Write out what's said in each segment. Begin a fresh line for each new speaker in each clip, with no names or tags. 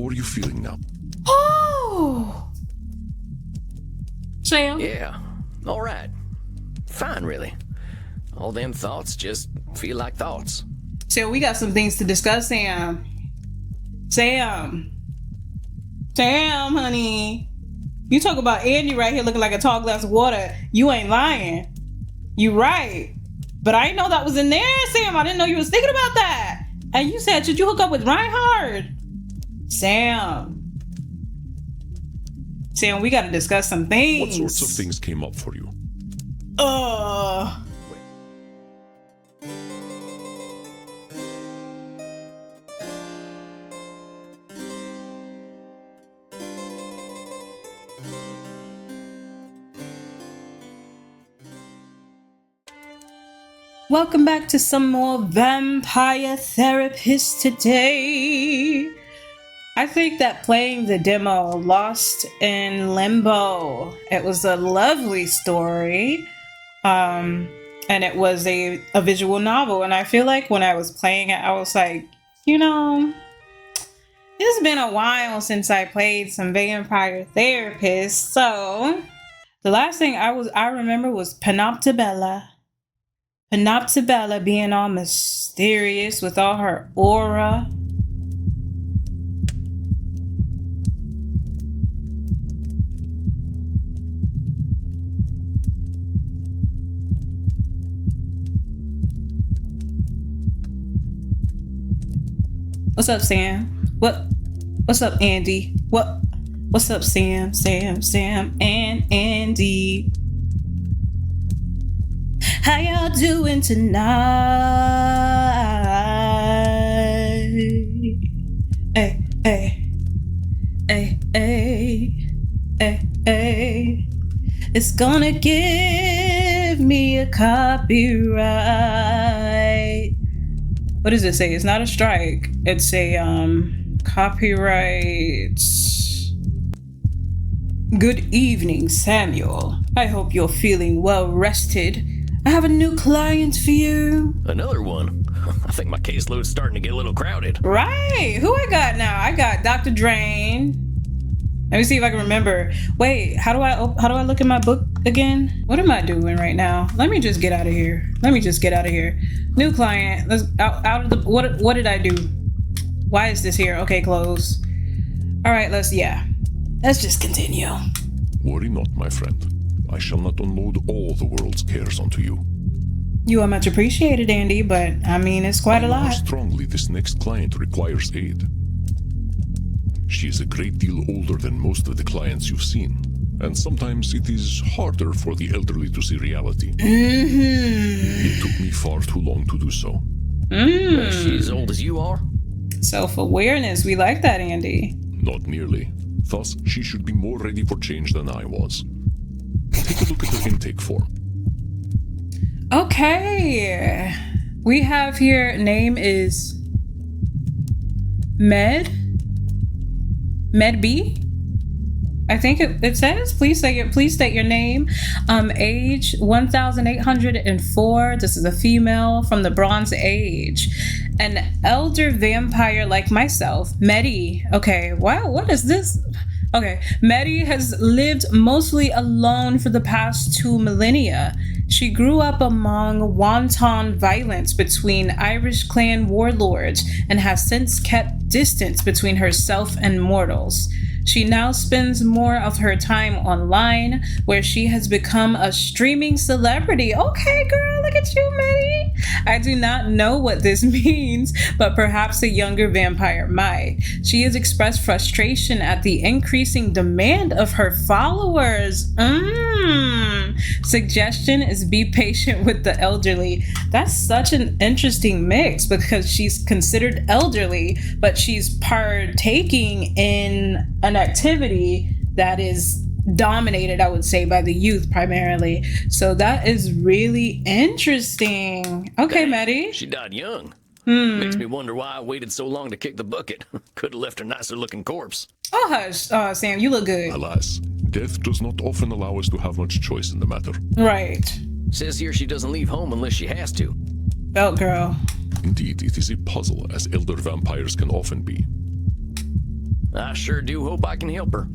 are you feeling now?
Oh! Sam?
Yeah, all right. Fine, really. All them thoughts just feel like thoughts.
So we got some things to discuss, Sam. Sam, honey. You talk about Andy right here looking like a tall glass of water. You ain't lying. You right. But I didn't know that was in there, Sam. I didn't know you was thinking about that. And you said, should you hook up with Reinhard? Sam, we gotta discuss some things.
What sorts of things came up for you?
Welcome back to some more Vampire Therapist today. I think that playing the demo, Lost in Limbo, it was a lovely story. And it was a visual novel. And I feel like when I was playing it, I was like, it's been a while since I played some Vampire Therapist. So the last thing I remember was Panoptibella being all mysterious with all her aura. What's up, Sam? What's up, Andy? What's up, Sam, and Andy? How y'all doing tonight? Hey. It's gonna give me a copyright. What does it say? It's not a strike. It's a copyright. Good evening, Samuel. I hope you're feeling well rested. I have a new client for you.
Another one? I think my caseload's starting to get a little crowded.
Right. Who I got now? I got Dr. Drain. Let me see if I can remember. Wait, how do I look at my book again? What am I doing right now? Let me just get out of here. New client. Let's out of the what did I do? Why is this here? Okay, close. All right, let's just continue.
Worry not, my friend. I shall not unload all the world's cares onto you.
You are much appreciated, Andy, but I mean, it's quite a lot.
How strongly this next client requires aid. She is a great deal older than most of the clients you've seen, and sometimes it is harder for the elderly to see reality. It took me far too long to do so.
Is she as old as you are?
Self-awareness, we like that, Andy.
Not nearly. Thus, she should be more ready for change than I was. Take a look at her intake form.
Okay. We have here, name is Med B. I think it says, please state your name. Age 1804. This is a female from the Bronze Age. An elder vampire like myself. Medi. Okay, wow, what is this? Okay, Medi has lived mostly alone for the past 2 millennia. She grew up among wanton violence between Irish clan warlords and has since kept distance between herself and mortals. She now spends more of her time online, where she has become a streaming celebrity. Okay, girl, look at you, Medi. I do not know what this means, but perhaps a younger vampire might. She has expressed frustration at the increasing demand of her followers. Suggestion is be patient with the elderly. That's such an interesting mix, because she's considered elderly, but she's partaking in an activity that is dominated, I would say, by the youth primarily. So that is really interesting. Okay, Medi.
She died young. Makes me wonder why I waited so long to kick the bucket. Could have left her nicer looking corpse.
Oh, hush. Sam, you look good.
Alas, death does not often allow us to have much choice in the matter.
Right.
Says here she doesn't leave home unless she has to.
Belt girl.
Indeed, it is a puzzle, as elder vampires can often be.
I sure do hope I can help her.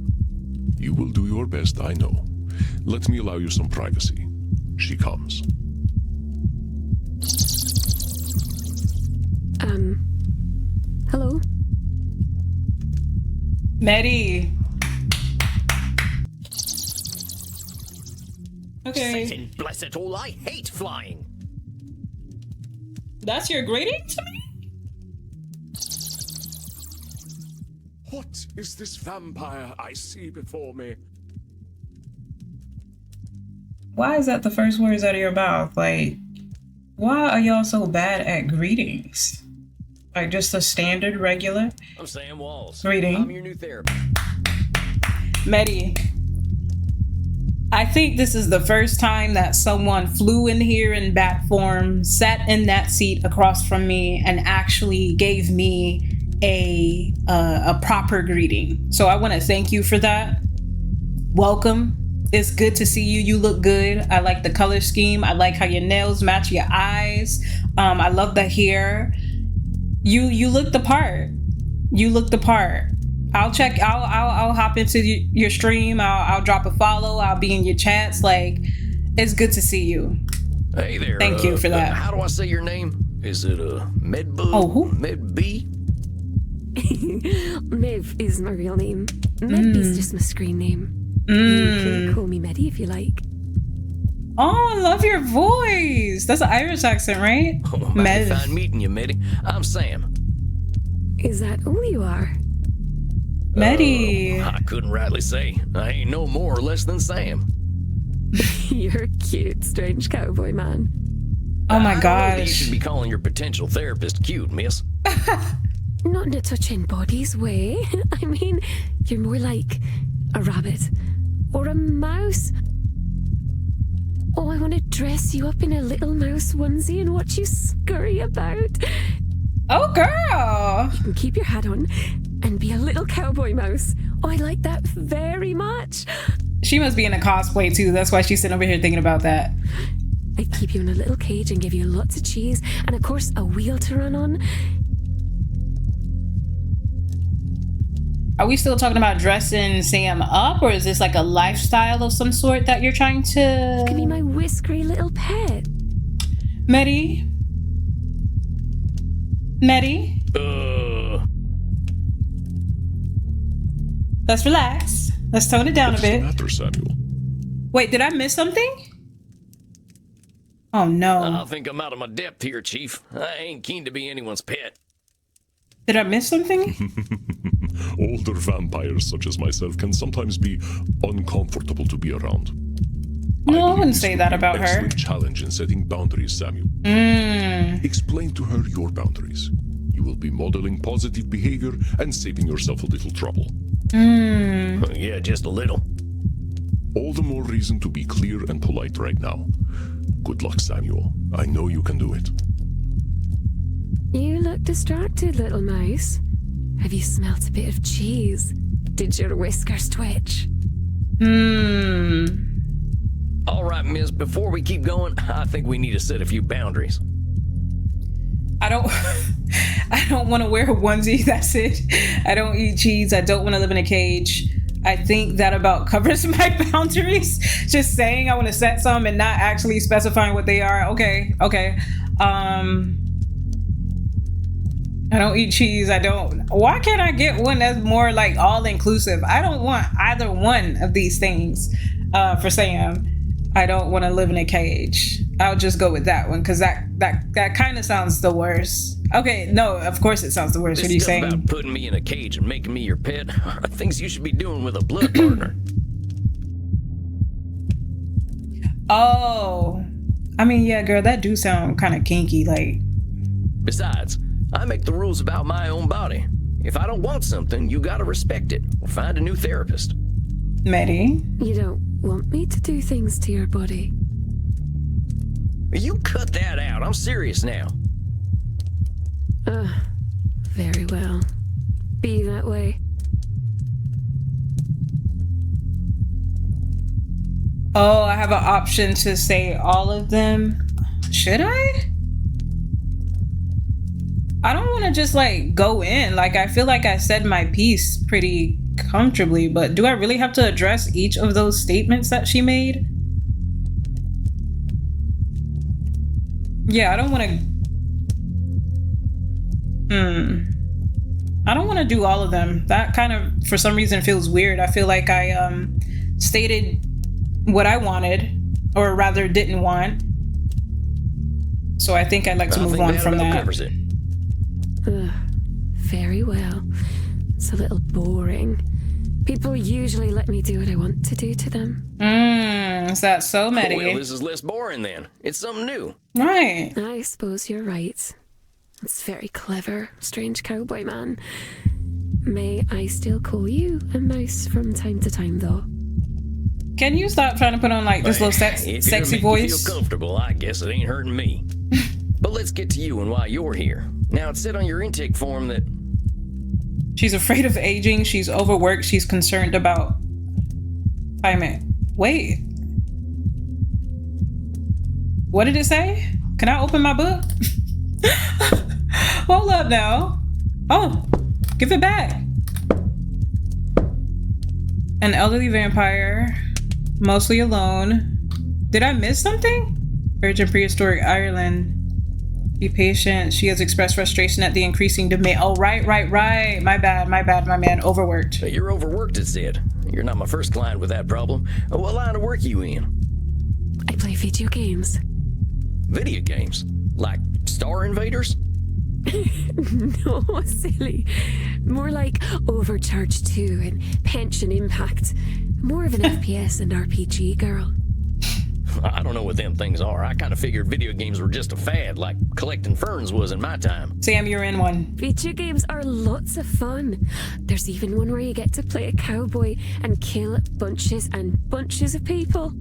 You will do your best, I know. Let me allow you some privacy. She comes.
Hello?
Medi. Okay.
Satan bless it all, I hate flying.
That's your greeting to me?
What is this vampire I see before me?
Why is that the first words out of your mouth? Like, why are y'all so bad at greetings? Like, just a standard, regular
I'm Sam Walls.
greeting?
I'm your new therapist.
Medi, I think this is the first time that someone flew in here in bat form, sat in that seat across from me, and actually gave me a proper greeting. So I want to thank you for that. Welcome. It's good to see you. You look good. I like the color scheme. I like how your nails match your eyes. I love the hair. You look the part. You look the part. I'll hop into your stream. I'll drop a follow. I'll be in your chats. Like, it's good to see you.
Hey there.
Thank you for that.
How do I say your name? Is it Medbug?
Oh, who?
Medb?
Mev is my real name. Medby's just my screen name. You can call me Medi if you like.
Oh, I love your voice. That's an Irish accent, right?
Oh, mighty fine meeting you, Medi. I'm Sam.
Is that all you are?
Medi.
I couldn't rightly say. I ain't no more or less than Sam.
You're a cute, strange cowboy man.
Oh my
I don't know that you
gosh.
should be calling your potential therapist cute, miss.
Not in a touching bodies way. I mean, you're more like a rabbit or a mouse. Oh, I want to dress you up in a little mouse onesie and watch you scurry about.
Oh, girl.
You can keep your hat on and be a little cowboy mouse. Oh, I like that very much.
She must be in a cosplay too. That's why she's sitting over here thinking about that.
I'd keep you in a little cage and give you lots of cheese and, of course, a wheel to run on.
Are we still talking about dressing Sam up, or is this like a lifestyle of some sort that you're trying
You can be
to...
my whiskery little pet.
Medi? Medi? Let's relax. Let's tone it down a
What's the
bit.
matter, Samuel?
Wait, did I miss something? Oh no.
I think I'm out of my depth here, Chief. I ain't keen to be anyone's pet.
Did I miss something?
Older vampires such as myself can sometimes be uncomfortable to be around.
No, I
believe
wouldn't
this
say
would
that
be an
about her.
excellent challenge in setting boundaries, Samuel. Explain to her your boundaries. You will be modeling positive behavior and saving yourself a little trouble.
Yeah, just a little.
All the more reason to be clear and polite right now. Good luck, Samuel. I know you can do it.
You look distracted, little mouse. Have you smelt a bit of cheese? Did your whiskers twitch?
All right, miss, before we keep going, I think we need to set a few boundaries.
I don't want to wear a onesie. That's it. I don't eat cheese. I don't want to live in a cage. I think that about covers my boundaries. Just saying I want to set some and not actually specifying what they are. Okay. I don't eat cheese. Why can't I get one that's more like all inclusive? I don't want either one of these things for Sam. I don't want to live in a cage. I'll just go with that one because that kind of sounds the worst. Okay, no, of course it sounds the worst. What are you
This stuff
saying?
about putting me in a cage and making me your pet are things you should be doing with a blood partner.
Oh, I mean, yeah, girl, that do sound kind of kinky. Like,
Besides, I make the rules about my own body. If I don't want something, you gotta respect it or find a new therapist.
Medi.
You don't want me to do things to your body?
You cut that out. I'm serious now.
Very well. Be that way.
Oh, I have an option to say all of them. Should I? I don't want to just like go in. Like, I feel like I said my piece pretty comfortably, but do I really have to address each of those statements that she made? Yeah, I don't want to. I don't want to do all of them. That kind of, for some reason, feels weird. I feel like I stated what I wanted, or rather didn't want. So I think I'd like to move on from that.
Covers it.
Very well. It's a little boring. People usually let me do what I want to do to them.
Is that so, Medi?
Well, this is less boring then. It's something new.
Right.
I suppose you're right. It's very clever, strange cowboy man. May I still call you a mouse from time to time, though?
Can you stop trying to put on like this little sexy voice?
If you feel comfortable, I guess it ain't hurting me. But let's get to you and why you're here. Now, it said on your intake form that
she's afraid of aging, she's overworked, she's concerned about climate. Wait. What did it say? Can I open my book? Hold up now. Oh, give it back. An elderly vampire, mostly alone. Did I miss something? Virgin prehistoric Ireland. Be patient. She has expressed frustration at the increasing demand. Oh, right. My bad, my man. Overworked.
You're overworked, it said. You're not my first client with that problem. What line of work are you in?
I play video games.
Video games? Like Star Invaders?
No, silly. More like Overcharge 2 and Pension Impact. More of an FPS and RPG girl.
I don't know what them things are. I kind of figured video games were just a fad, like collecting ferns was in my time.
Sam, you're in one.
Video games are lots of fun. There's even one where you get to play a cowboy and kill bunches and bunches of people.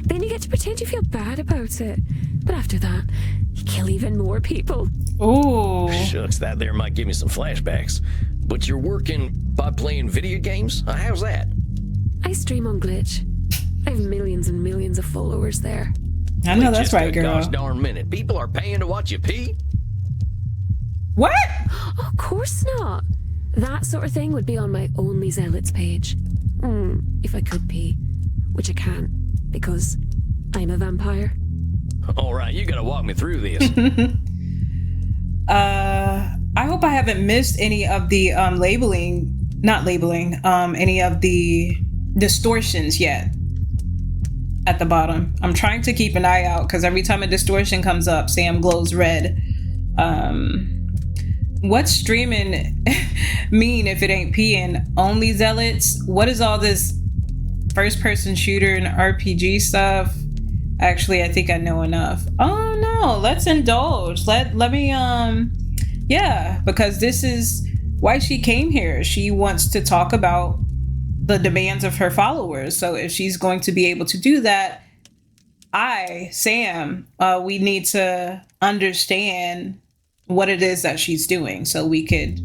Then you get to pretend you feel bad about it. But after that, you kill even more people.
Ooh.
Shucks, that there might give me some flashbacks. But you're working by playing video games? How's that?
I stream on Glitch. I have millions and millions of followers there.
I know that's right, girl.
Gosh darn minute. People are paying to watch you pee?
What?
Of course not. That sort of thing would be on my Only Zealots page. If I could pee. Which I can't, because I'm a vampire.
Alright, you gotta walk me through this.
I hope I haven't missed any of the any of the distortions yet at the bottom. I'm trying to keep an eye out because every time a distortion comes up, Sam glows red. What's streaming mean if it ain't peeing? Only Zealots? What is all this first person shooter and RPG stuff? Actually, I think I know enough. Oh no, let's indulge. Let me yeah, because this is why she came here. She wants to talk about the demands of her followers. So if she's going to be able to do that, Sam, we need to understand what it is that she's doing so we could,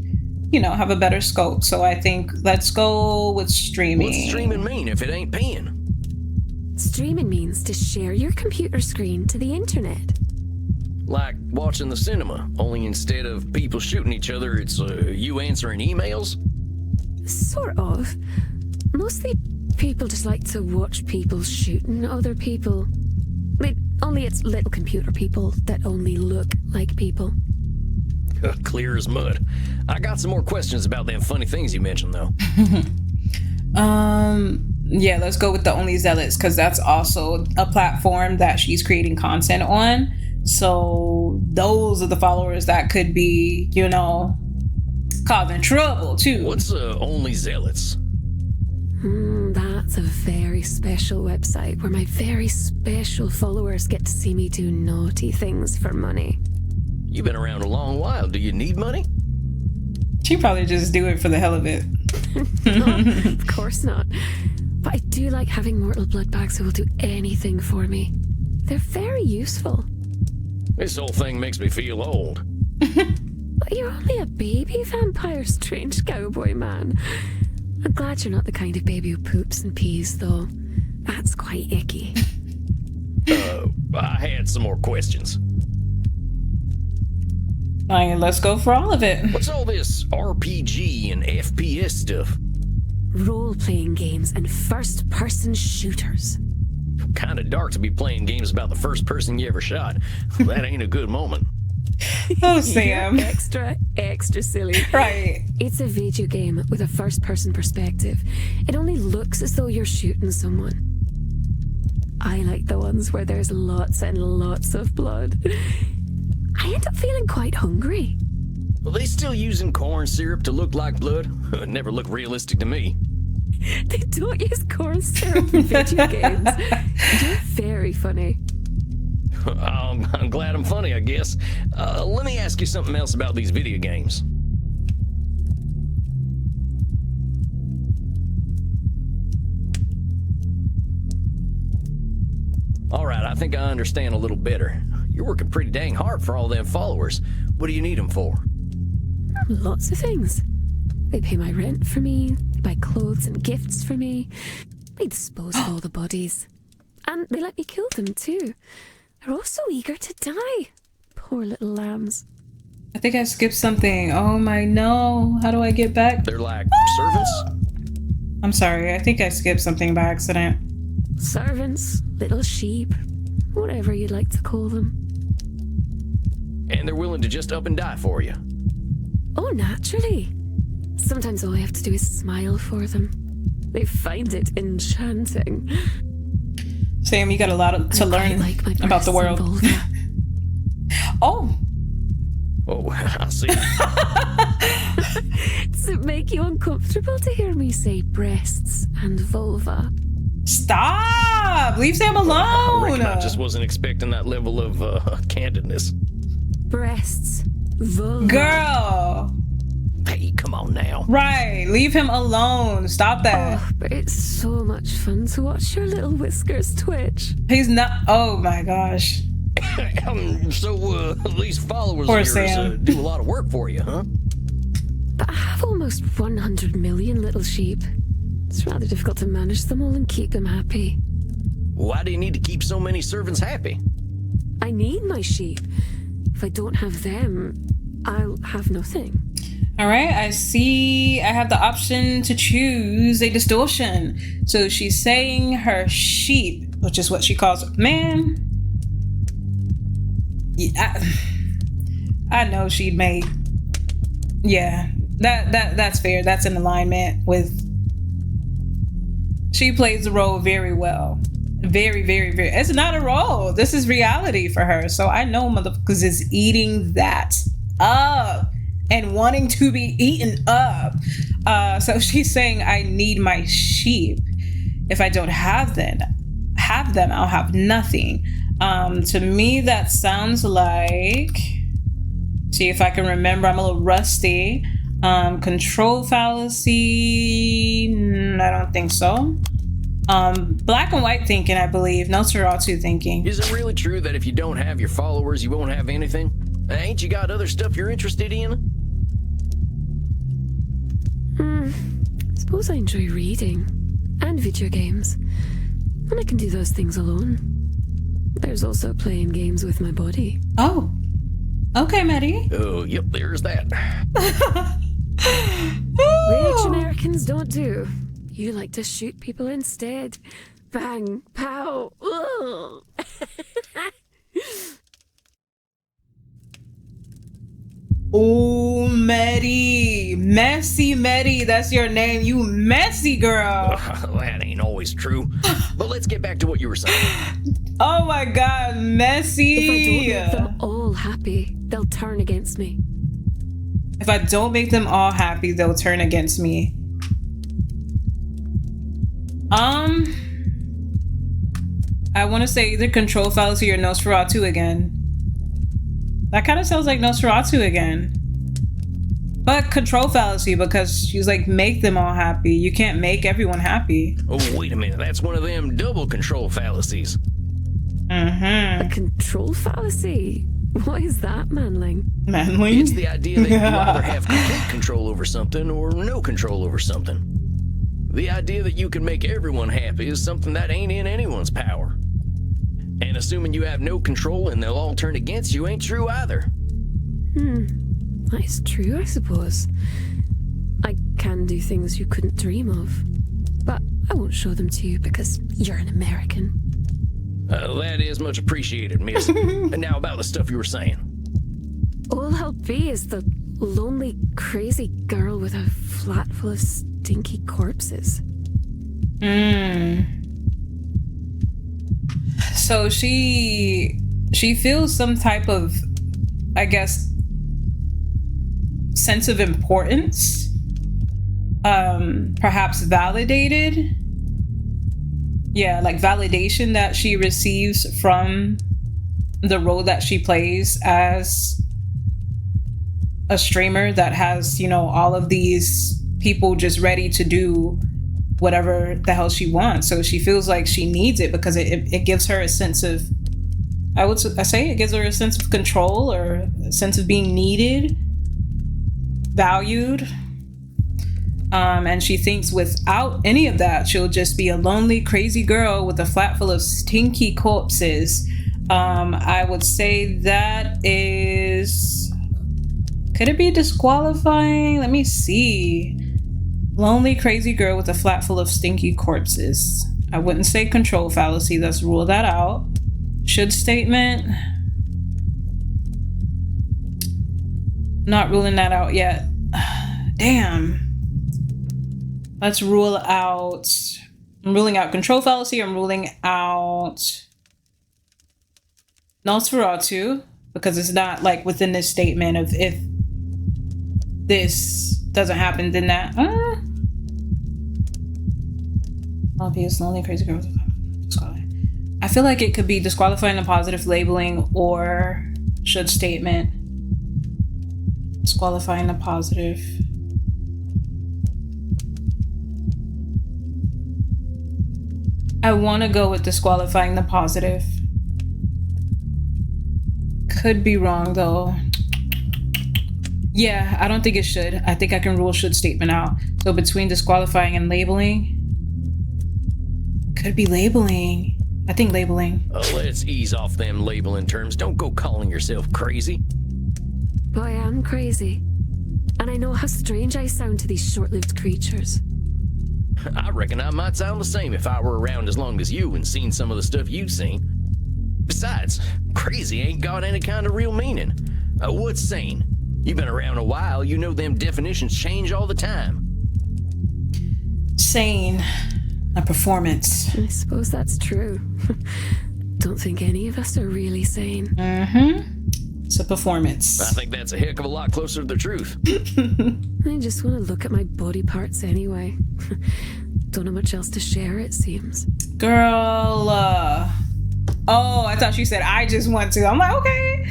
have a better scope. So I think let's go with streaming.
What's streaming mean if it ain't paying?
Streaming means to share your computer screen to the internet.
Like watching the cinema, only instead of people shooting each other, it's you answering emails?
Sort of. Mostly people just like to watch people shooting other people. Only it's little computer people that only look like people.
Clear as mud. I got some more questions about them funny things you mentioned, though.
Yeah, let's go with the Only Zealots, because that's also a platform that she's creating content on. So those are the followers that could be, causing trouble too.
What's Only Zealots?
That's a very special website where my very special followers get to see me do naughty things for money.
You've been around a long while. Do you need money?
She probably just do it for the hell of it.
No, of course not. But I do like having mortal blood bags who will do anything for me. They're very useful.
This whole thing makes me feel old.
But you're only a baby vampire, strange cowboy man. I'm glad you're not the kind of baby who poops and pees, though. That's quite icky.
I had some more questions.
Let's go for all of it.
What's all this RPG and FPS stuff?
Role-playing games and first-person shooters.
Kinda dark to be playing games about the first person you ever shot. That ain't a good moment.
Oh, Sam.
You're extra silly.
Right.
It's a video game with a first-person perspective. It only looks as though you're shooting someone. I like the ones where there's lots and lots of blood. I end up feeling quite hungry.
Well, they still using corn syrup to look like blood? It never looked realistic to me.
They don't use corn syrup in video games. You're very funny.
I'm glad I'm funny, I guess. Let me ask you something else about these video games. All right, I think I understand a little better. You're working pretty dang hard for all them followers. What do you need them for?
Lots of things. They pay my rent for me, they buy clothes and gifts for me, they dispose of all the bodies. And they let me kill them too. They're all so eager to die. Poor little lambs.
I think I skipped something. Oh my no. How do I get back?
They're like servants?
I'm sorry. I think I skipped something by accident.
Servants, little sheep, whatever you'd like to call them.
And they're willing to just up and die for you?
Oh, naturally. Sometimes all I have to do is smile for them. They find it enchanting.
Sam, you got a lot to learn
like my
about the world. Oh.
Oh, I see.
Does it make you uncomfortable to hear me say breasts and vulva?
Stop! Leave Sam
I
alone!
reckon I just wasn't expecting that level of candidness.
Breasts, vulva.
Girl!
Hey, come on now.
Right, leave him alone. Stop that.
Oh, but it's so much fun to watch your little whiskers twitch.
He's not. Oh my gosh.
So, these followers
Poor
of yours
Sam.
do a lot of work for you, huh?
But I have almost 100 million little sheep. It's rather difficult to manage them all and keep them happy.
Why do you need to keep so many servants happy?
I need my sheep. If I don't have them, I'll have nothing.
All right, I see. I have the option to choose a distortion. So she's saying her sheep, which is what she calls man. Yeah, I know she'd make. Yeah, that's fair. That's in alignment with. She plays the role very well. Very, very, very. It's not a role. This is reality for her. So I know motherfuckers is eating that up and wanting to be eaten up. So she's saying, I need my sheep. If I don't have them, I'll have nothing. To me, that sounds like. See if I can remember. I'm a little rusty. Control fallacy. I don't think so. Black and white thinking, I believe. Nosferatu thinking.
Is it really true that if you don't have your followers, you won't have anything? Ain't you got other stuff you're interested in?
I suppose I enjoy reading and video games. And I can do those things alone. There's also playing games with my body.
Oh. Okay, Maddie.
Oh, yep, there's that.
Which Americans don't do. You like to shoot people instead. Bang, pow, ugh.
Oh, Maddie. Messy Maddie. That's your name. You messy girl.
That ain't always true. But let's get back to what you were saying.
Oh my God, messy.
If I don't make them all happy, they'll turn against me.
If I don't make them all happy, they'll turn against me. I want to say either control fallacy or Nosferatu again. That kind of sounds like Nosferatu again. But control fallacy, because she's like, make them all happy. You can't make everyone happy.
Oh, wait a minute. That's one of them double control fallacies.
Mm-hmm.
A control fallacy? What is that, manling?
Manly?
It's the idea that you either have complete control over something or no control over something. The idea that you can make everyone happy is something that ain't in anyone's power. And assuming you have no control and they'll all turn against you ain't true either.
That is true, I suppose. I can do things you couldn't dream of. But I won't show them to you because you're an American.
That is much appreciated, miss. And now about the stuff you were saying.
All I'll be is the lonely, crazy girl with a flat full of stinky corpses.
So she feels some type of, I guess, sense of importance, perhaps validated. Yeah, like validation that she receives from the role that she plays as a streamer that has, all of these people just ready to do whatever the hell she wants. So she feels like she needs it because it gives her a sense of, it gives her a sense of control or a sense of being needed, valued. And she thinks without any of that, she'll just be a lonely, crazy girl with a flat full of stinky corpses. I would say that is... Could it be disqualifying? Let me see. Lonely, crazy girl with a flat full of stinky corpses. I wouldn't say control fallacy. Let's rule that out. Should statement. Not ruling that out yet. Damn. Let's rule out. I'm ruling out control fallacy. I'm ruling out Nosferatu because it's not like within this statement of if this doesn't happen, then that. Obvious, lonely, crazy girl. I feel like it could be disqualifying the positive labeling or should statement. Disqualifying the positive. I want to go with disqualifying the positive. Could be wrong though. Yeah, I don't think it should. I think I can rule should statement out. So between disqualifying and labeling. Could be labeling. I think labeling.
Let's ease off them labeling terms. Don't go calling yourself crazy.
But I am crazy. And I know how strange I sound to these short-lived creatures.
I reckon I might sound the same if I were around as long as you and seen some of the stuff you've seen. Besides, crazy ain't got any kind of real meaning. What's sane? You've been around a while, you know them definitions change all the time.
Sane. A performance.
I suppose that's true. Don't think any of us are really sane.
It's a performance.
I think that's a heck of a lot closer to the truth.
I just want to look at my body parts anyway. Don't have much else to share, it seems.
Girl, oh, I thought she said, I just want to. I'm like, okay.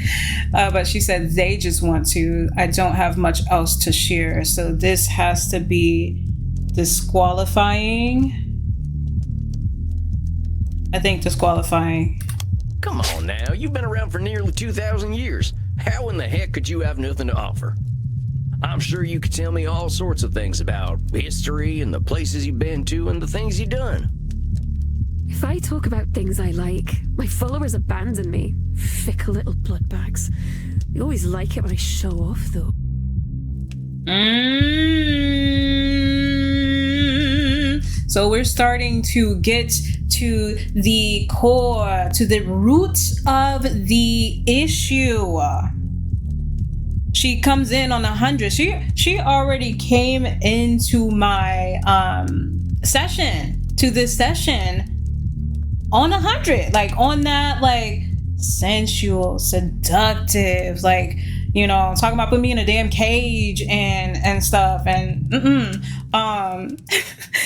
But she said, they just want to. I don't have much else to share. So this has to be disqualifying. I think disqualifying.
Come on now, you've been around for nearly 2,000 years. How in the heck could you have nothing to offer? I'm sure you could tell me all sorts of things about history and the places you've been to and the things you've done.
If I talk about things I like, my followers abandon me. Fickle little bloodbags. They always like it when I show off, though.
So we're starting to get to the core, to the roots of the issue. She comes in on 100. She already came into my session, to this session on 100, like on that, like sensual, seductive, like, talking about putting me in a damn cage and stuff, and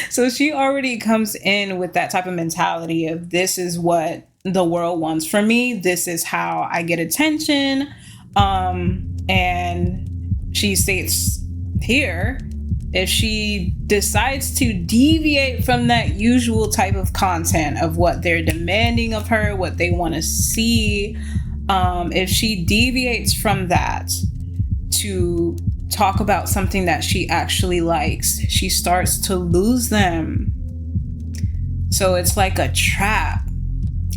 so she already comes in with that type of mentality of this is what the world wants from me, this is how I get attention, and she states here, if she decides to deviate from that usual type of content of what they're demanding of her, what they want to see, if she deviates from that to talk about something that she actually likes, she starts to lose them. So it's like a trap.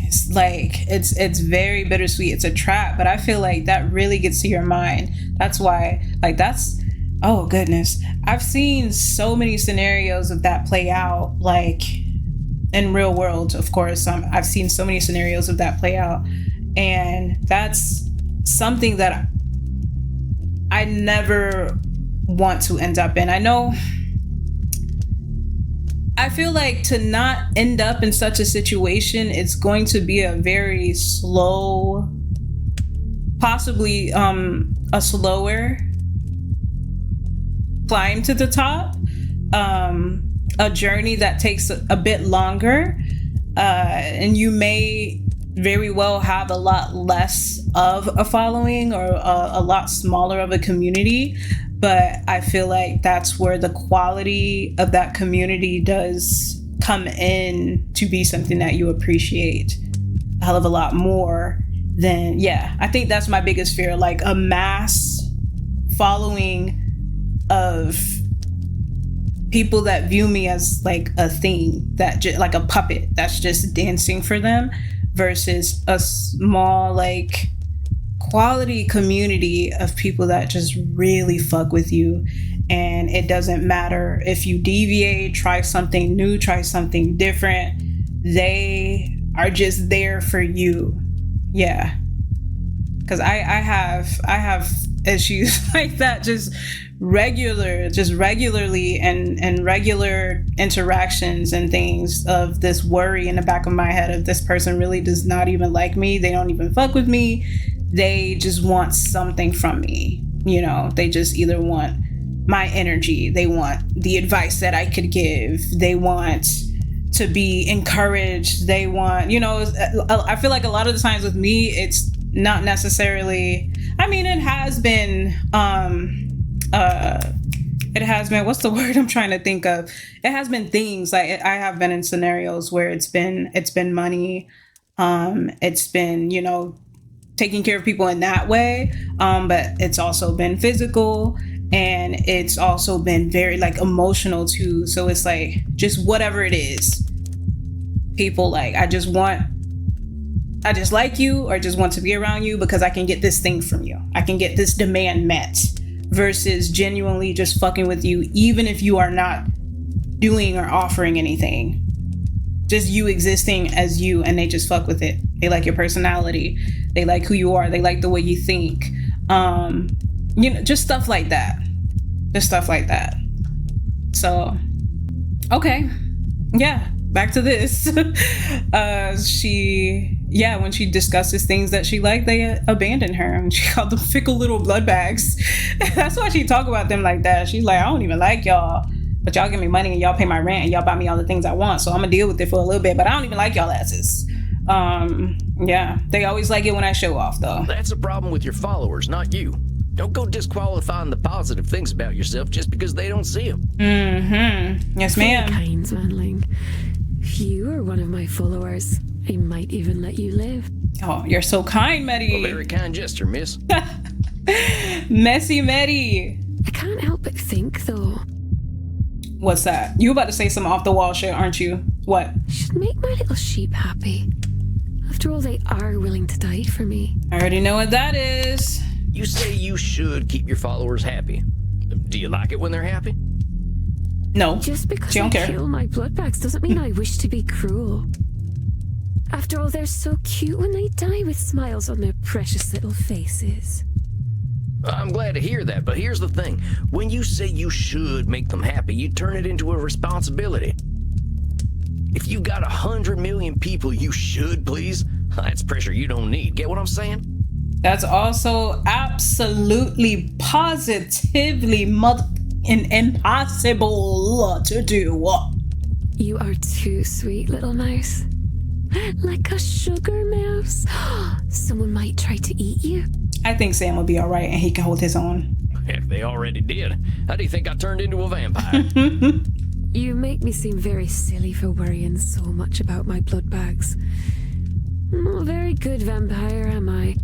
It's like it's very bittersweet. It's a trap, but I feel like that really gets to your mind. That's why, like, that's, oh goodness, I've seen so many scenarios of that play out, like in real world, of course. I've seen so many scenarios of that play out, and that's something that I never want to end up in. I feel like to not end up in such a situation, it's going to be a very slow, possibly a slower climb to the top, a journey that takes a bit longer, and you may very well have a lot less of a following or a lot smaller of a community. But I feel like that's where the quality of that community does come in to be something that you appreciate a hell of a lot more than, yeah, I think that's my biggest fear, like a mass following of people that view me as like a thing, that like a puppet that's just dancing for them, versus a small, like, quality community of people that just really fuck with you. And it doesn't matter if you deviate, try something new, try something different, they are just there for you. Yeah, because I have issues like that, just regularly and regular interactions and things, of this worry in the back of my head of this person really does not even like me, they don't even fuck with me, they just want something from me. You know, they just either want my energy, they want the advice that I could give, they want to be encouraged, they want, you know, I feel like a lot of the times with me, it's not necessarily, I mean, it has been, what's the word I'm trying to think of? It has been things like, I have been in scenarios where it's been money, it's been, you know, taking care of people in that way, but it's also been physical, and it's also been very, like, emotional too. So it's like, just whatever it is, people, like, I just like you, or just want to be around you because I can get this thing from you, I can get this demand met, versus genuinely just fucking with you, even if you are not doing or offering anything, just you existing as you, and they just fuck with it. They like your personality, they like who you are, they like the way you think, you know, just stuff like that. So, okay, yeah, back to this. When she discusses things that she liked, they abandoned her, and she called them fickle little blood bags. That's why she talk about them like that. She's like, I don't even like y'all, but y'all give me money and y'all pay my rent and y'all buy me all the things I want, so I'm gonna deal with it for a little bit, but I don't even like y'all asses. Yeah, they always like it when I show off, though.
That's a problem with your followers, not you. Don't go disqualifying the positive things about yourself just because they don't see them.
Mm-hmm. Yes, ma'am.
Very kind, Manling. If you are one of my followers, I might even let you live.
Oh, you're so kind, Medi.
A very kind gesture, miss.
Messy Medi.
I can't help but think, though.
What's that? You about to say some off the wall shit, aren't you? What?
Should make my little sheep happy. After all, they are willing to die for me.
I already know what that is.
You say you should keep your followers happy. Do you like it when they're happy?
No.
Just because
she don't care.
Kill my bloodbags doesn't mean I wish to be cruel. After all, they're so cute when they die with smiles on their precious little faces.
I'm glad to hear that, but here's the thing. When you say you should make them happy, you turn it into a responsibility. If you got 100 million people you should please, that's pressure you don't need. Get what I'm saying?
That's also absolutely positively impossible to do.
You are too sweet, little mouse. Like a sugar mouse. Someone might try to eat you.
I think Sam will be all right, and he can hold his own.
Heck, they already did. How do you think I turned into a vampire?
You make me seem very silly for worrying so much about my blood bags. I'm not a very good vampire, am I?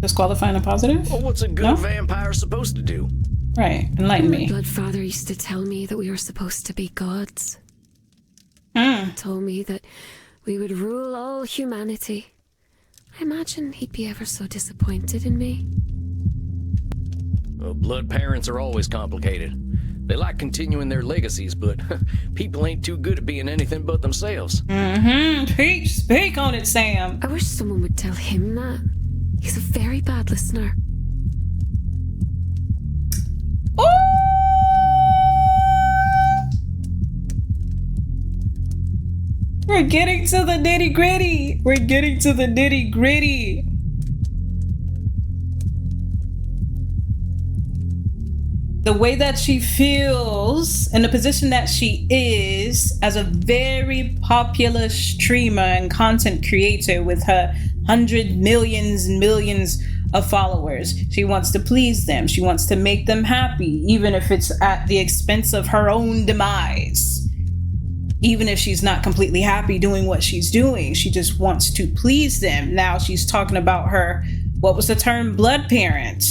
Disqualifying a positive?
Well, what's a good vampire supposed to do?
Right, enlighten me.
My bloodfather used to tell me that we were supposed to be gods. He told me that we would rule all humanity. I imagine he'd be ever so disappointed in me.
Well, blood parents are always complicated. They like continuing their legacies, but people ain't too good at being anything but themselves.
Speak on it, Sam.
I wish someone would tell him that. He's a very bad listener.
We're getting to the nitty gritty. We're getting to the nitty gritty. The way that she feels and the position that she is as a very popular streamer and content creator with her millions and millions of followers. She wants to please them. She wants to make them happy, even if it's at the expense of her own demise. Even if she's not completely happy doing what she's doing, she just wants to please them. Now she's talking about her, what was the term? Blood parent.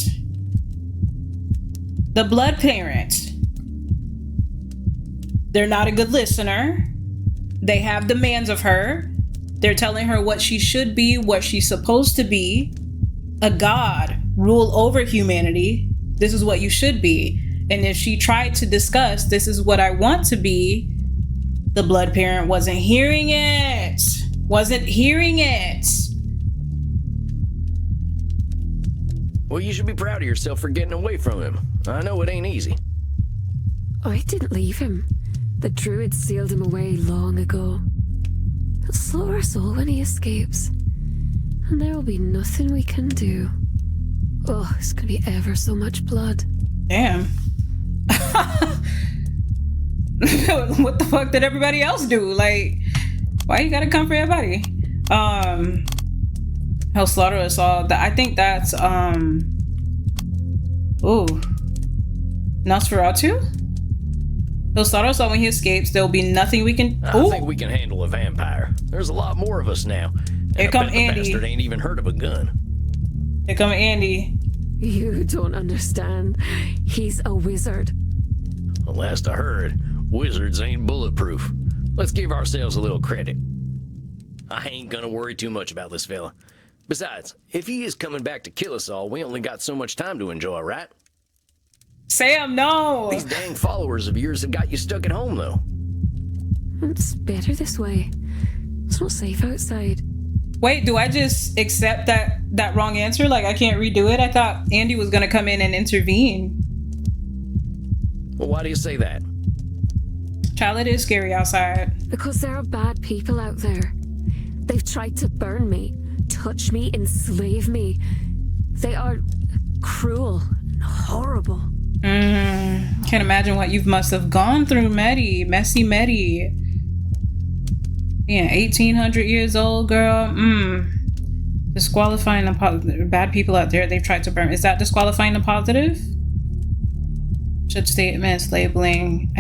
The blood parent. They're not a good listener. They have demands of her. They're telling her what she should be, what she's supposed to be. A god, rule over humanity. This is what you should be. And if she tried to discuss, this is what I want to be, the blood parent wasn't hearing it. Wasn't hearing it.
Well, you should be proud of yourself for getting away from him. I know it ain't easy.
I didn't leave him. The druid sealed him away long ago. He'll slaughter us all when he escapes. And there will be nothing we can do. Oh, it's gonna be ever so much blood.
Damn. What the fuck did everybody else do? Like, why you gotta come for everybody? He'll slaughter us all. I think that's Nosferatu? He'll slaughter us all when he escapes. There'll be nothing we can.
I think we can handle a vampire. There's a lot more of us now. And
Here come
I bet
Andy.
The bastard ain't even heard of a gun.
Here come Andy.
You don't understand. He's a wizard.
The last I heard, wizards ain't bulletproof. Let's give ourselves a little credit. I ain't gonna worry too much about this fella. Besides, if he is coming back to kill us all, we only got so much time to enjoy, right?
Sam, no!
These dang followers of yours have got you stuck at home, though.
It's better this way. It's not safe outside.
Wait, do I just accept that wrong answer? Like, I can't redo it? I thought Andy was gonna come in and intervene.
Well, why do you say that?
Child, it is scary outside.
Because there are bad people out there. They've tried to burn me, touch me, enslave me. They are cruel and horrible.
Can't imagine what you must have gone through, Messy Medi. Yeah, 1800 years old, girl. Disqualifying the bad people out there. They've tried to burn. Is that disqualifying the positive? Should statements, labeling.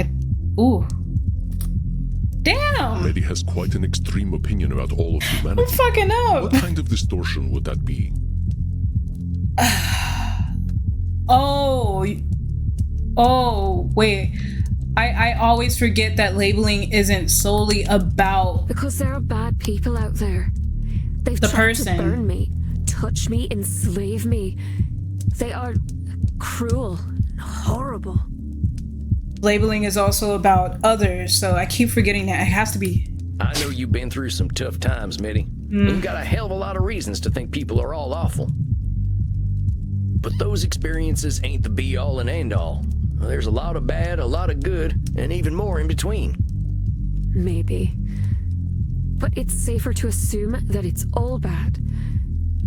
Ooh. Damn!
Medi has quite an extreme opinion about all of humanity.
I'm fucking up.
What kind of distortion would that be?
Oh, wait. I always forget that labeling isn't solely about
because there are bad people out there. They've tried to burn me, touch me, enslave me. They are cruel and horrible.
Labeling is also about others, so I keep forgetting that. It has to be.
I know you've been through some tough times, Mitty. You've got a hell of a lot of reasons to think people are all awful. But those experiences ain't the be-all and end-all. There's a lot of bad, a lot of good, and even more in between.
Maybe. But it's safer to assume that it's all bad.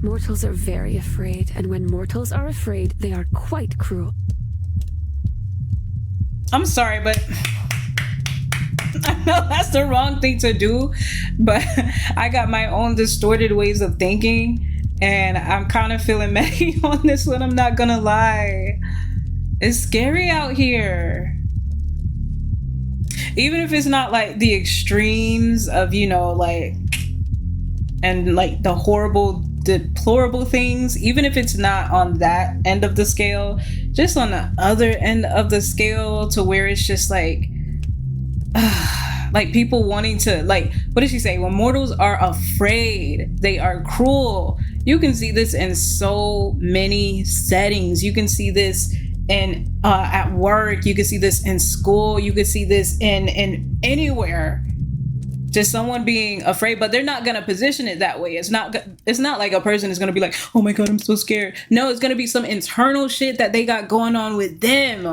Mortals are very afraid, and when mortals are afraid, they are quite cruel.
I'm sorry, but I know that's the wrong thing to do, but I got my own distorted ways of thinking, and I'm kind of feeling messy on this one, I'm not gonna lie. It's scary out here. Even if it's not like the extremes of, you know, like, and like the horrible, deplorable things, even if it's not on that end of the scale, just on the other end of the scale to where it's just like, like people wanting to, like, what did she say? When mortals are afraid, they are cruel. You can see this in so many settings. You can see this in at work. You can see this in school. You can see this in anywhere. Just someone being afraid, but they're not gonna position it that way. It's not like a person is gonna be like, oh my god, I'm so scared. No, it's gonna be some internal shit that they got going on with them,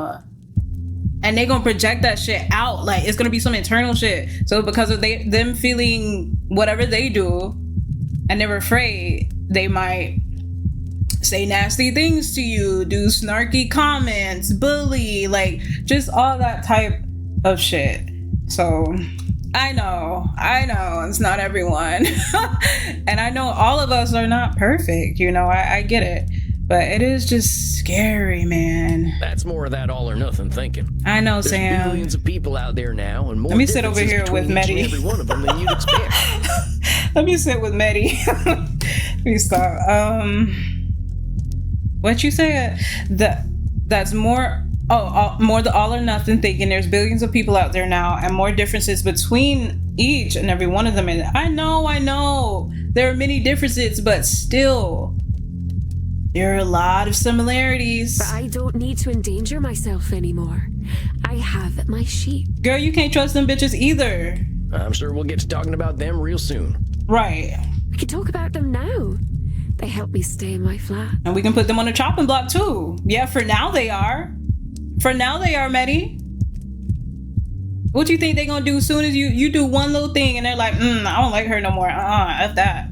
and they gonna project that shit out. Like, it's gonna be some internal shit. So because of them feeling whatever they do and they're afraid, they might say nasty things to you, do snarky comments, bully, like just all that type of shit. So I know it's not everyone. And I know all of us are not perfect, you know, I get it. But it is just scary, man.
That's more of that all or nothing thinking.
I know,
There's
Sam.
billions of people out there now, and more
Let me sit over here with
between each and
Medi.
every one of them than you'd expect.
Let me sit with Medi. Please stop. What you say? That's more. More the all or nothing thinking. There's billions of people out there now, and more differences between each and every one of them. And I know. There are many differences, but still, there are a lot of similarities.
But I don't need to endanger myself anymore. I have my sheep.
Girl, you can't trust them bitches either.
I'm sure we'll get to talking about them real soon.
Right.
We can talk about them now. They help me stay in my flat.
And we can put them on the chopping block too. Yeah, for now they are. Medi. What you think they gonna do as soon as you do one little thing and they're like, I don't like her no more. F that.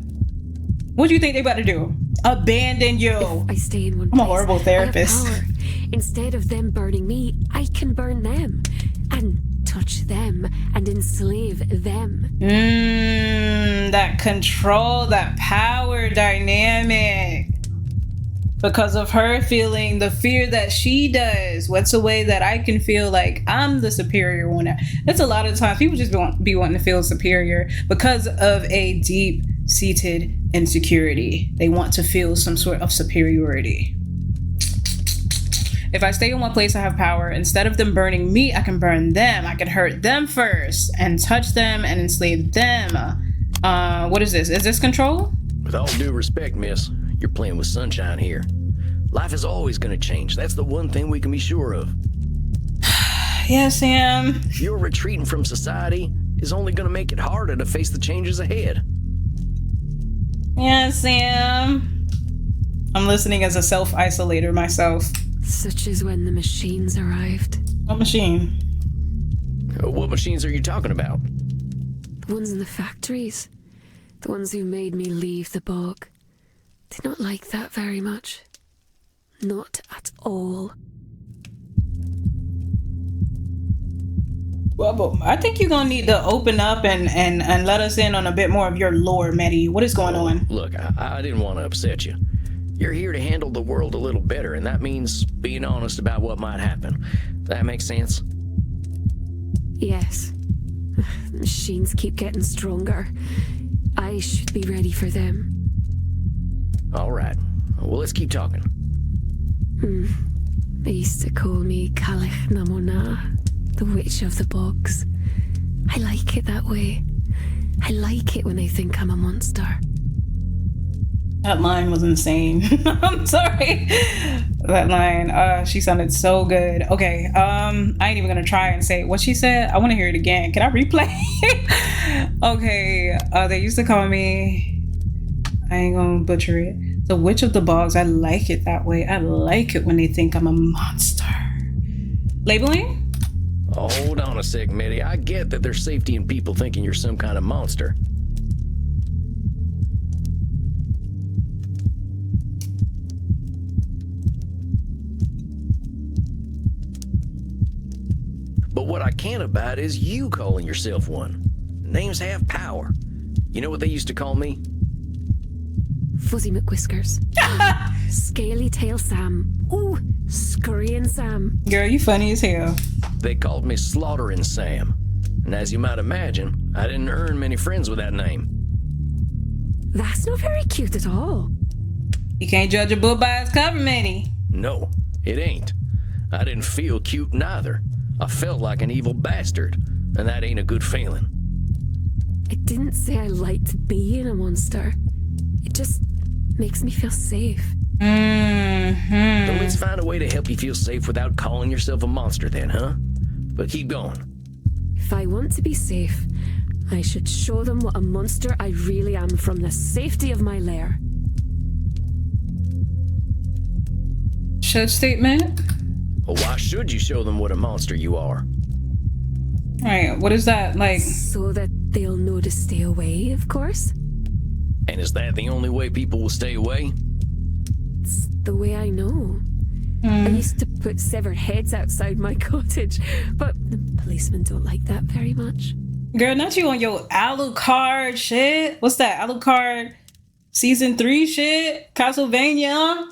What do you think they about to do? Abandon you.
If I stay in one
I'm a
place,
horrible therapist.
I have power. Instead of them burning me, I can burn them and touch them and enslave them.
That control, that power dynamic. Because of her feeling the fear that she does. What's a way that I can feel like I'm the superior one? That's a lot of times people just be wanting to feel superior because of a deep-seated insecurity. They want to feel some sort of superiority. If I stay in one place, I have power. Instead of them burning me, I can burn them. I can hurt them first and touch them and enslave them. What is this? Is this control?
With all due respect, miss, you're playing with sunshine here. Life is always going to change. That's the one thing we can be sure of.
Yeah, Sam.
Your retreating from society is only going to make it harder to face the changes ahead.
Yeah, Sam. I'm listening as a self-isolator myself.
Such as when the machines arrived.
What machine?
What machines are you talking about?
The ones in the factories. The ones who made me leave the bog. Did not like that very much. Not at all.
Well, but I think you're gonna need to open up and let us in on a bit more of your lore, Medi. What is going on?
Look, I didn't want to upset you. You're here to handle the world a little better, and that means being honest about what might happen. That makes sense?
Yes. The machines keep getting stronger. I should be ready for them.
All right. Well, let's keep talking.
They used to call me Calich Namona, the witch of the bogs. I like it that way. I like it when they think I'm a monster.
That line was insane. I'm sorry. That line, she sounded so good. Okay, I ain't even gonna try and say what she said. I want to hear it again. Can I replay? Okay, they used to call me, I ain't gonna butcher it, the witch of the bogs. I like it that way. I like it when they think I'm a monster. Labeling?
Hold on a sec, Medi. I get that there's safety in people thinking you're some kind of monster. But what I can't abide is you calling yourself one. Names have power. You know what they used to call me?
Fuzzy McWhiskers. Scaly Tail Sam. Ooh, Scurrying Sam.
Girl, you funny as hell.
They called me Slaughtering Sam. And as you might imagine, I didn't earn many friends with that name.
That's not very cute at all.
You can't judge a book by its cover, Manny.
No, it ain't. I didn't feel cute neither. I felt like an evil bastard. and that ain't a good feeling.
I didn't say I liked being a monster. It just makes me feel safe.
So let's find a way to help you feel safe without calling yourself a monster then, huh? But keep going.
If I want to be safe, I should show them what a monster I really am from the safety of my lair.
Should statement?
Well, why should you show them what a monster you are?
Alright, what is that like?
So that they'll know to stay away, of course.
And is that the only way people will stay away?
It's the way I know. I used to put severed heads outside my cottage, but the policemen don't like that very much.
Girl, not you on your Alucard shit. What's that? Alucard season 3 shit? Castlevania?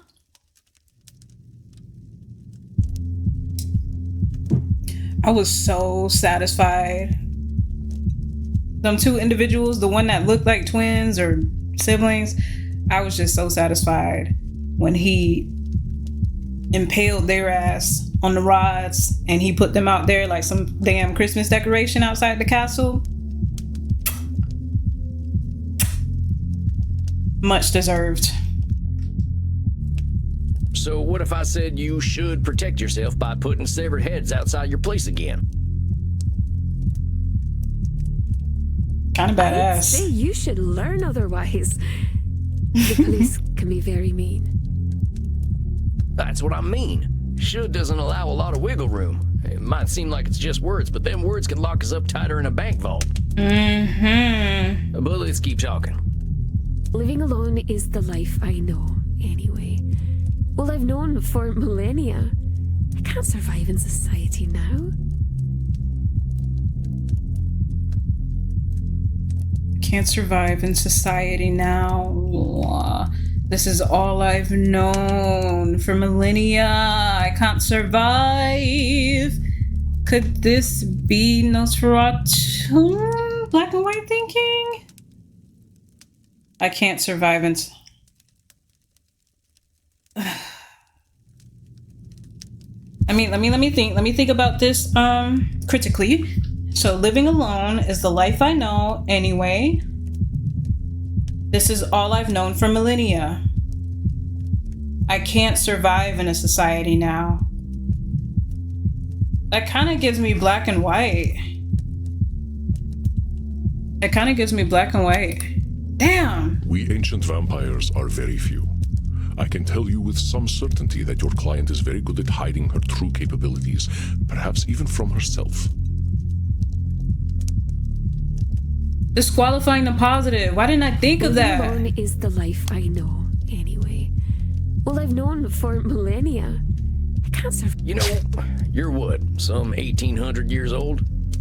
I was so satisfied. Them two individuals, the one that looked like twins or siblings, I was just so satisfied when he impaled their ass on the rods and he put them out there like some damn Christmas decoration outside the castle. Much deserved.
So what if I said you should protect yourself by putting severed heads outside your place again?
Kind of
I'd
badass.
say you should learn otherwise. The police can be very mean.
That's what I mean. Should doesn't allow a lot of wiggle room. It might seem like it's just words, but them words can lock us up tighter in a bank vault. But let's keep talking.
Living alone is the life I know, anyway. Well, I've known for millennia. I can't survive in society now.
Can't survive in society now. This is all I've known for millennia. I can't survive. Could this be Nosferatu? Black and white thinking? I can't survive in... let me think about this critically. So living alone is the life I know anyway. This is all I've known for millennia. I can't survive in a society now. That kind of gives me black and white. It kind of gives me black and white. Damn.
We ancient vampires are very few. I can tell you with some certainty that your client is very good at hiding her true capabilities, perhaps even from herself.
Disqualifying the positive. Why didn't I think of
Living
that?
alone is the life I know, anyway. Well, I've known for millennia. I can't survive.
You know, you're what, some 1,800 years old?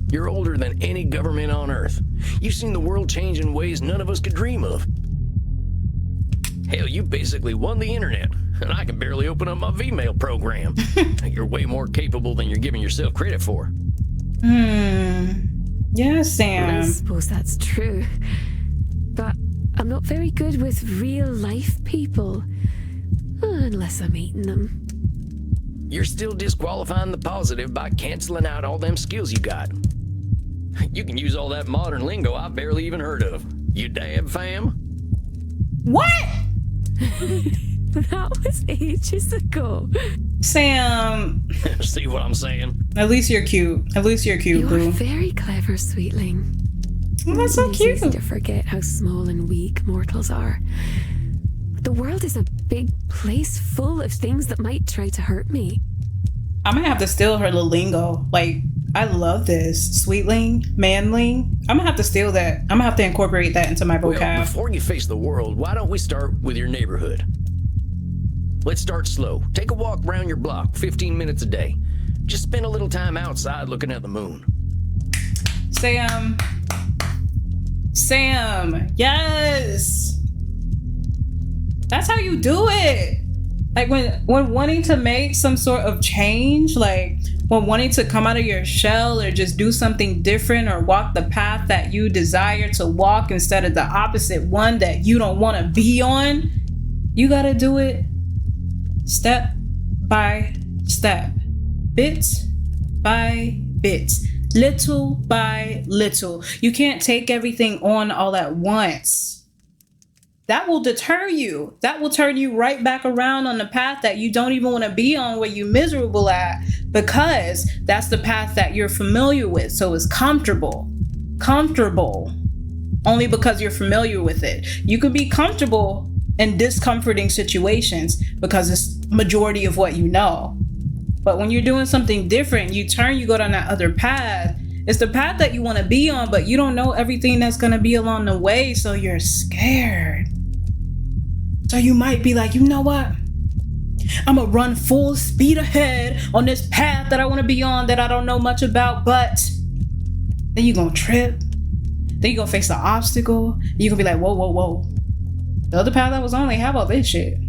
You're older than any government on Earth. You've seen the world change in ways none of us could dream of. Hell, you basically won the internet, and I can barely open up my Vmail program. You're way more capable than you're giving yourself credit for.
Yeah,
I
Sam.
suppose that's true. But I'm not very good with real life people. Unless I'm eating them.
You're still disqualifying the positive by canceling out all them skills you got. You can use all that modern lingo I barely even heard of. You dab, fam?
What?
That was ages ago.
Sam.
See what I'm saying?
At least you're cute. At least you're cute,
You're
boo.
very clever, sweetling.
Oh, that's so
It's easy
cute.
to forget how small and weak mortals are. The world is a big place full of things that might try to hurt me.
I'm gonna have to steal her little lingo. Like, I love this. Sweetling, manling. I'm gonna have to steal that. I'm gonna have to incorporate that into my
Well,
vocab.
before you face the world, why don't we start with your neighborhood? Let's start slow. Take a walk around your block, 15 minutes a day. Just spend a little time outside looking at the moon.
Sam. Yes. That's how you do it. Like when wanting to make some sort of change, like when wanting to come out of your shell or just do something different or walk the path that you desire to walk instead of the opposite one that you don't want to be on, you got to do it step by step, bit by bit. Little by little. You can't take everything on all at once. That will deter you. That will turn you right back around on the path that you don't even want to be on, where you're miserable at, because that's the path that you're familiar with. So it's comfortable. Comfortable. Only because you're familiar with it. You can be comfortable in discomforting situations because it's majority of what you know. But when you're doing something different, you go down that other path. It's the path that you want to be on, but you don't know everything that's going to be along the way, so you're scared. So you might be like, you know what? I'm going to run full speed ahead on this path that I want to be on that I don't know much about, but then you're going to trip. Then you're going to face the obstacle. You're going to be like, whoa. The other path I was on, like, how about this shit?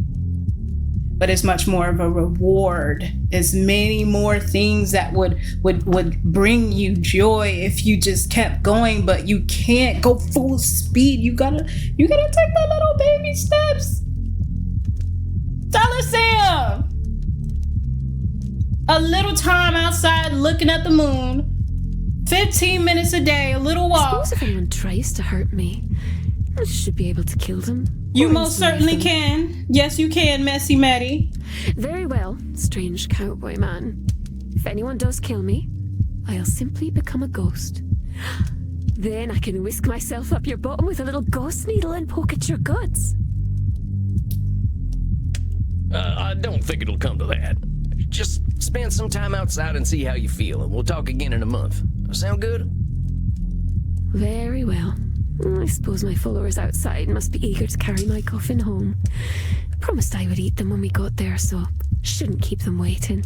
But it's much more of a reward. It's many more things that would bring you joy if you just kept going, but you can't go full speed. You gotta take the little baby steps. Tell us, Sam. A little time outside looking at the moon. 15 minutes a day, a little walk.
I suppose if anyone tries to hurt me, I should be able to kill them.
You most certainly can. Yes, you can, Messy Matty.
Very well, strange cowboy man. If anyone does kill me, I'll simply become a ghost. Then I can whisk myself up your bottom with a little ghost needle and poke at your guts.
I don't think it'll come to that. Just spend some time outside and see how you feel, and we'll talk again in a month. Sound good?
Very well. I suppose my followers outside must be eager to carry my coffin home. Promised I would eat them when we got there, so shouldn't keep them waiting.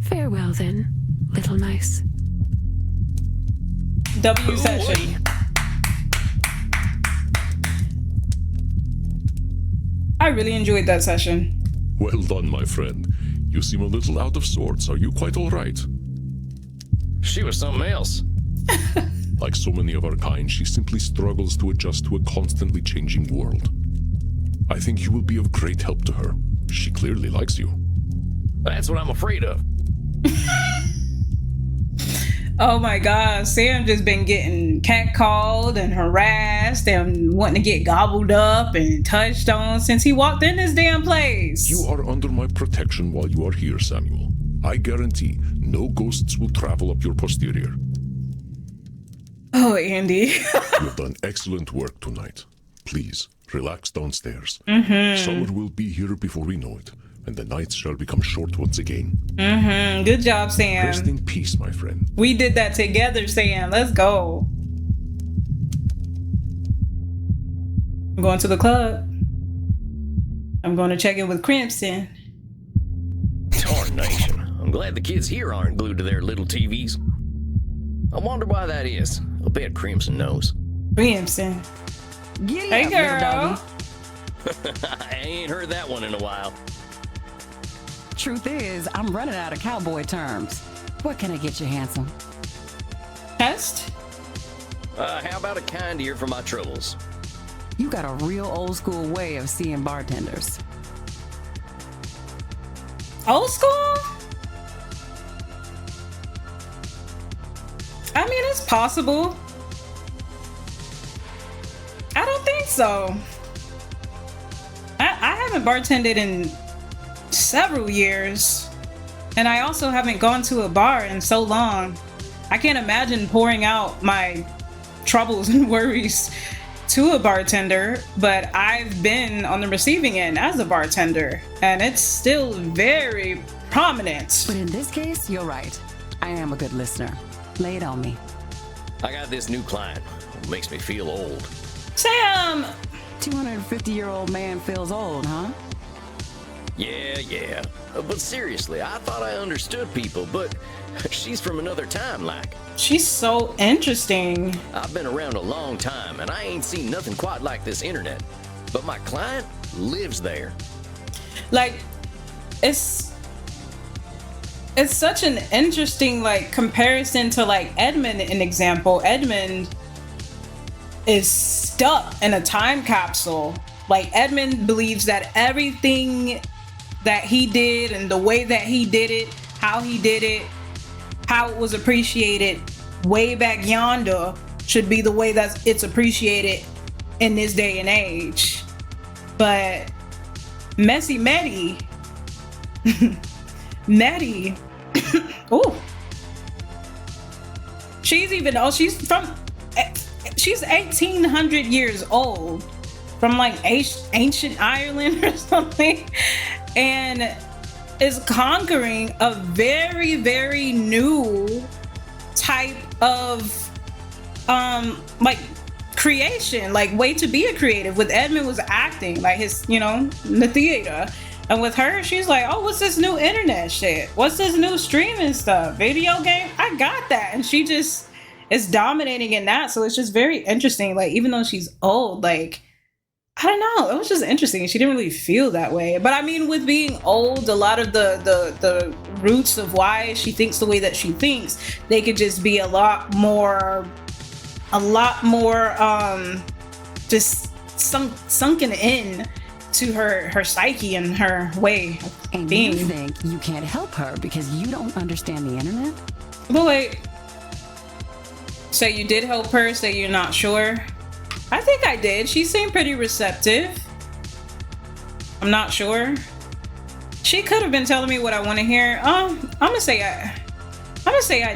Farewell then, little mouse.
W session. I really enjoyed that session.
Well done, my friend. You seem a little out of sorts. Are you quite all right?
She was something else.
Like so many of our kind, she simply struggles to adjust to a constantly changing world. I think you will be of great help to her. She clearly likes you.
That's what I'm afraid of.
Oh my God, Sam just been getting catcalled and harassed and wanting to get gobbled up and touched on since he walked in this damn place.
You are under my protection while you are here, Samuel. I guarantee no ghosts will travel up your posterior.
Oh, Andy.
You've done excellent work tonight. Please, relax downstairs.
Mm-hmm.
Summer will be here before we know it, and the nights shall become short once again.
Mm-hmm. Good job, Sam.
Rest in peace, my friend.
We did that together, Sam. Let's go. I'm going to the club. I'm going to check in with Crimson.
Tarnation. I'm glad the kids here aren't glued to their little TVs. I wonder why that is. I'll bet Crimson knows.
Crimson.
Giddy
Hey,
up,
girl.
little doggy.
I ain't heard that one in a while.
Truth is, I'm running out of cowboy terms. What can I get you, handsome?
Test?
How about a kind ear for my troubles?
You got a real old school way of seeing bartenders.
Old school? I mean, it's possible. I don't think so. I haven't bartended in several years. And I also haven't gone to a bar in so long. I can't imagine pouring out my troubles and worries to a bartender, but I've been on the receiving end as a bartender, and it's still very prominent.
But in this case, you're right. I am a good listener. Lay it on me.
I got this new client. It makes me feel old.
Sam!
250-year-old man feels old, huh?
Yeah. But seriously, I thought I understood people, but she's from another time, like.
She's so interesting.
I've been around a long time, and I ain't seen nothing quite like this internet. But my client lives there.
Like, it's such an interesting, like, comparison to, like, Edmund, an example. Edmund is stuck in a time capsule. Like, Edmund believes that everything that he did and the way that he did it, how he did it, how it was appreciated, way back yonder should be the way that it's appreciated in this day and age. But Messy Meddy, Meddy, oh, she's 1800 years old, from like ancient Ireland or something, and is conquering a very, very new type of like creation, like way to be a creative. With Edmund was acting, like his, you know, the theater, and with her, she's like, oh, what's this new internet shit? What's this new streaming stuff? Video game? I got that. And she just is dominating in that. So it's just very interesting. Like, even though she's old, like, I don't know, it was just interesting. She didn't really feel that way. But I mean, with being old, a lot of the roots of why she thinks the way that she thinks, they could just be a lot more just sunken in to her psyche and her way of
And
being.
you think you can't help her because you don't understand the internet?
But wait, so you did help her? So you're not sure? I think I did. She seemed pretty receptive. I'm not sure. She could have been telling me what I want to hear. I'm gonna say I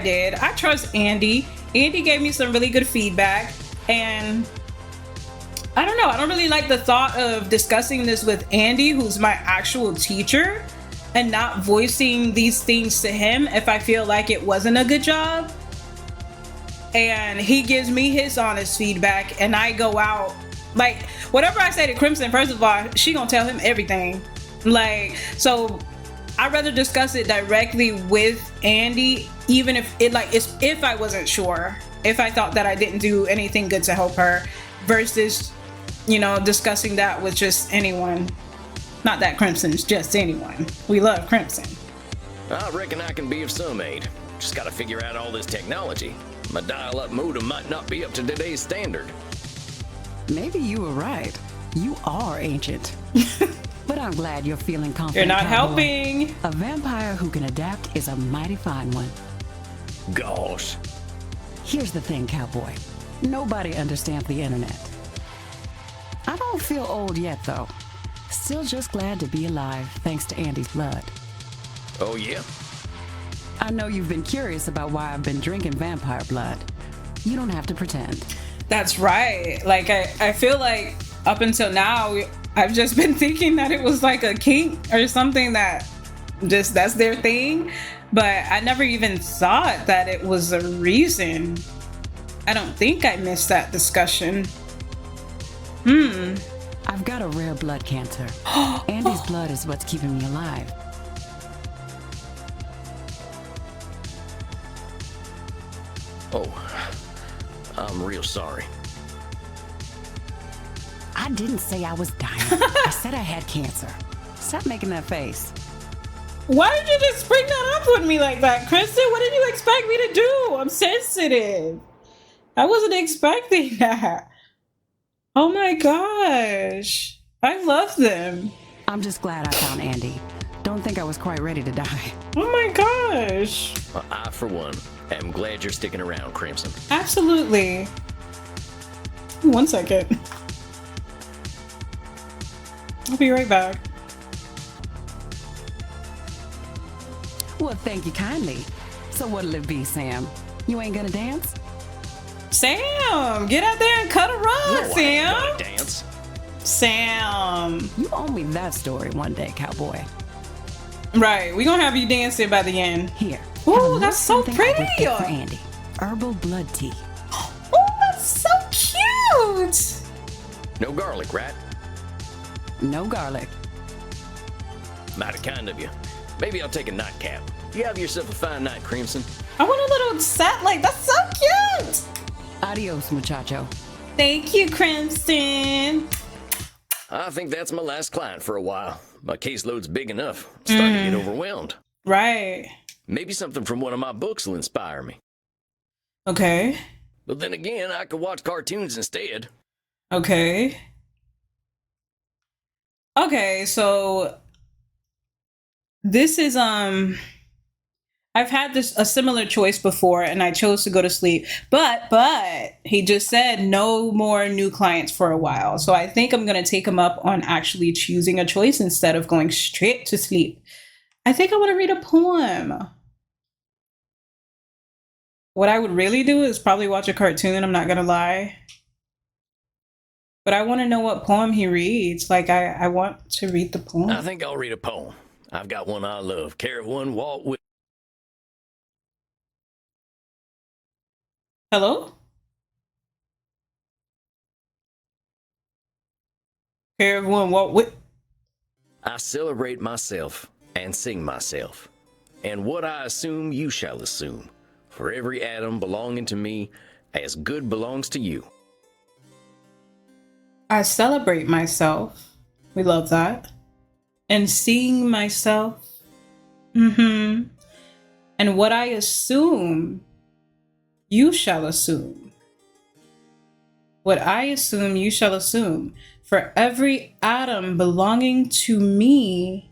did. I trust Andy. Andy gave me some really good feedback, and I don't know. I don't really like the thought of discussing this with Andy, who's my actual teacher, and not voicing these things to him if I feel like it wasn't a good job. And he gives me his honest feedback, and I go out, like, whatever I say to Crimson, first of all, she gonna tell him everything. Like, so I'd rather discuss it directly with Andy, even if if I wasn't sure, if I thought that I didn't do anything good to help her, versus, you know, discussing that with just anyone. Not that Crimson's just anyone. We love Crimson.
I reckon I can be of some aid. Just gotta figure out all this technology. My dial-up modem might not be up to today's standard.
Maybe you were right. You are ancient. But I'm glad you're feeling confident.
You're not
cowboy.
helping.
A vampire who can adapt is a mighty fine one.
Gosh.
Here's the thing, cowboy. Nobody understands the internet. I don't feel old yet, though. Still just glad to be alive, thanks to Andy's blood.
Oh, yeah?
I know you've been curious about why I've been drinking vampire blood. You don't have to pretend.
That's right. Like, I feel like up until now, I've just been thinking that it was like a kink or something that just, that's their thing. But I never even thought that it was a reason. I don't think I missed that discussion.
I've got a rare blood cancer. Andy's blood is what's keeping me alive.
Oh, I'm real sorry.
I didn't say I was dying. I said I had cancer. Stop making that face.
Why did you just bring that up with me like that, Kristen? What did you expect me to do? I'm sensitive. I wasn't expecting that. Oh my gosh. I love them.
I'm just glad I found Andy. Don't think I was quite ready to die.
Oh my gosh.
I, for one, am glad you're sticking around, Crimson.
Absolutely. 1 second. I'll be right back.
Well, thank you kindly. So what'll it be, Sam? You ain't gonna dance?
Sam, get out there and cut a rug,
No, I ain't
Sam.
gonna dance.
Sam.
You owe me that story one day, cowboy.
Right, we gonna have you dancing by the end.
Here.
Ooh,
have a little
that's so
something I whipped
pretty.
up for Andy. Herbal blood tea.
Oh, that's so cute.
No garlic, right?
No garlic.
Mighty kind of you. Maybe I'll take a nightcap. You have yourself a fine night, Crimson.
I want a little set, like, that's so cute.
Adios, muchacho.
Thank you, Crimson.
I think that's my last client for a while. My caseload's big enough. I'm starting to get overwhelmed.
Right.
Maybe something from one of my books will inspire me.
Okay.
But then again, I could watch cartoons instead.
Okay. Okay, so this is I've had a similar choice before, and I chose to go to sleep. But he just said no more new clients for a while. So I think I'm gonna take him up on actually choosing a choice instead of going straight to sleep. I think I want to read a poem. What I would really do is probably watch a cartoon. I'm not gonna lie. But I want to know what poem he reads. Like, I want to read the poem.
I think I'll read a poem. I've got one I love. Care of one, Walt Whitman.
Hello? Care of one, what?
I celebrate myself and sing myself. And what I assume you shall assume. For every atom belonging to me, as good belongs to you.
I celebrate myself. We love that. And seeing myself. And what I assume, you shall assume. What I assume, you shall assume. For every atom belonging to me,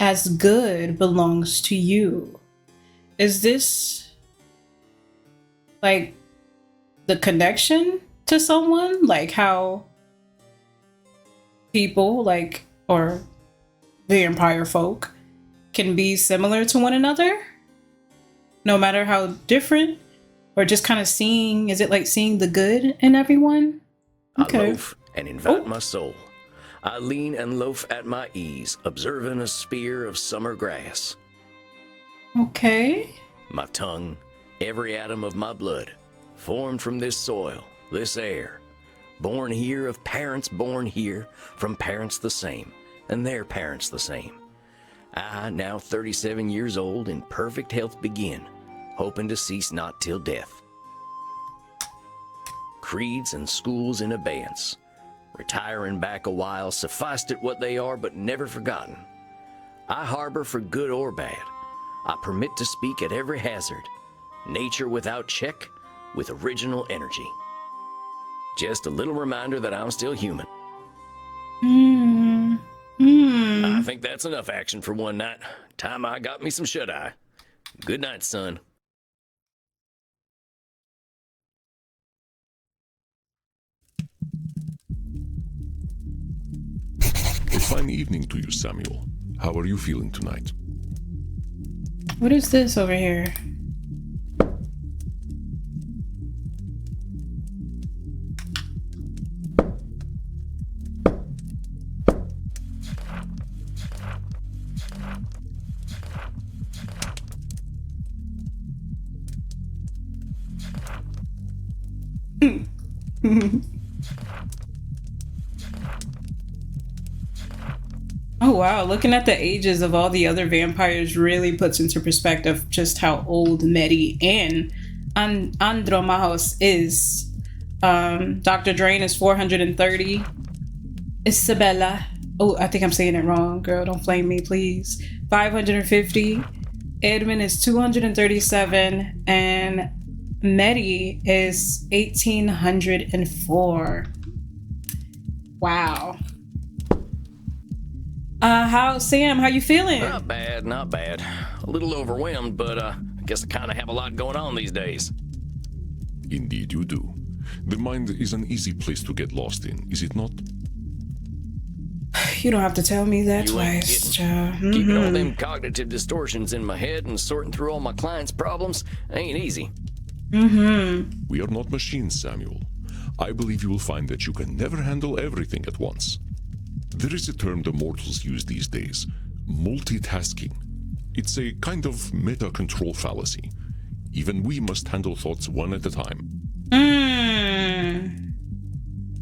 as good belongs to you. Is this like the connection to someone? Like how people, like, or vampire folk can be similar to one another, no matter how different, or just kind of seeing, is it like seeing the good in everyone? Okay.
I loaf and invite my soul. I lean and loaf at my ease, observing a spear of summer grass.
Okay.
My tongue, every atom of my blood, formed from this soil, this air, born here of parents born here, from parents the same, and their parents the same. I, now 37 years old, in perfect health begin, hoping to cease not till death. Creeds and schools in abeyance, retiring back a while, sufficed it what they are, but never forgotten. I harbor for good or bad. I permit to speak at every hazard. Nature without check, with original energy. Just a little reminder that I'm still human. I think that's enough action for one night. Time I got me some shut-eye. Good night, son.
A fine evening to you, Samuel. How are you feeling tonight?
What is this over here? Oh wow, looking at the ages of all the other vampires really puts into perspective just how old Medi and Andromahos is. Dr. Drain is 430. Isabella, oh, I think I'm saying it wrong, girl, don't flame me, please. 550. Edmund is 237, and Medi is 1804. Wow. Sam, how you feeling?
Not bad, not bad. A little overwhelmed, but I guess I kind of have a lot going on these days.
Indeed you do. The mind is an easy place to get lost in, is it not?
You don't have to tell me that
You ain't
twice,
kidding.
child.
Keeping all them cognitive distortions in my head and sorting through all my clients' problems ain't easy.
We are not machines, Samuel. I believe you will find that you can never handle everything at once. There is a term the mortals use these days, multitasking. It's a kind of meta-control fallacy. Even we must handle thoughts one at a time.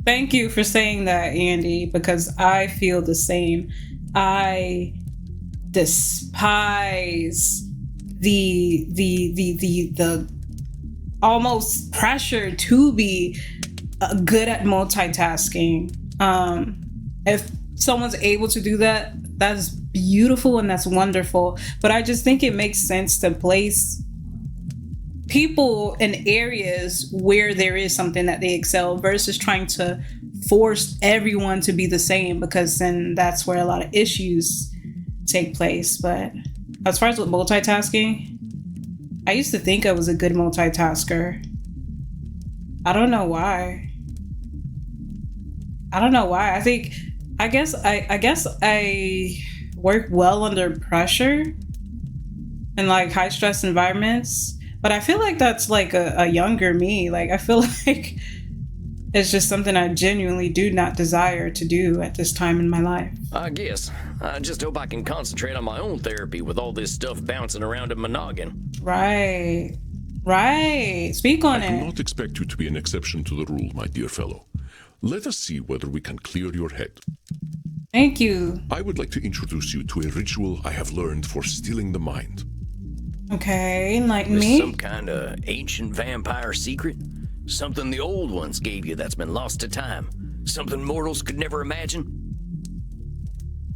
Thank you for saying that, Andy, because I feel the same. I despise the almost pressure to be good at multitasking. If someone's able to do that, that's beautiful and that's wonderful. But I just think it makes sense to place people in areas where there is something that they excel versus trying to force everyone to be the same, because then that's where a lot of issues take place. But as far as with multitasking, I used to think I was a good multitasker. I don't know why. I guess I work well under pressure in like high stress environments, but I feel like that's like a younger me. Like I feel like it's just something I genuinely do not desire to do at this time in my life.
I guess. I just hope I can concentrate on my own therapy with all this stuff bouncing around in my noggin.
Right. Speak on
I do
it.
not expect you to be an exception to the rule, my dear fellow. Let us see whether we can clear your head.
Thank you.
I would like to introduce you to a ritual I have learned for stilling the mind.
Okay, like
This
me?
some kind of ancient vampire secret? Something the old ones gave you that's been lost to time? Something mortals could never imagine?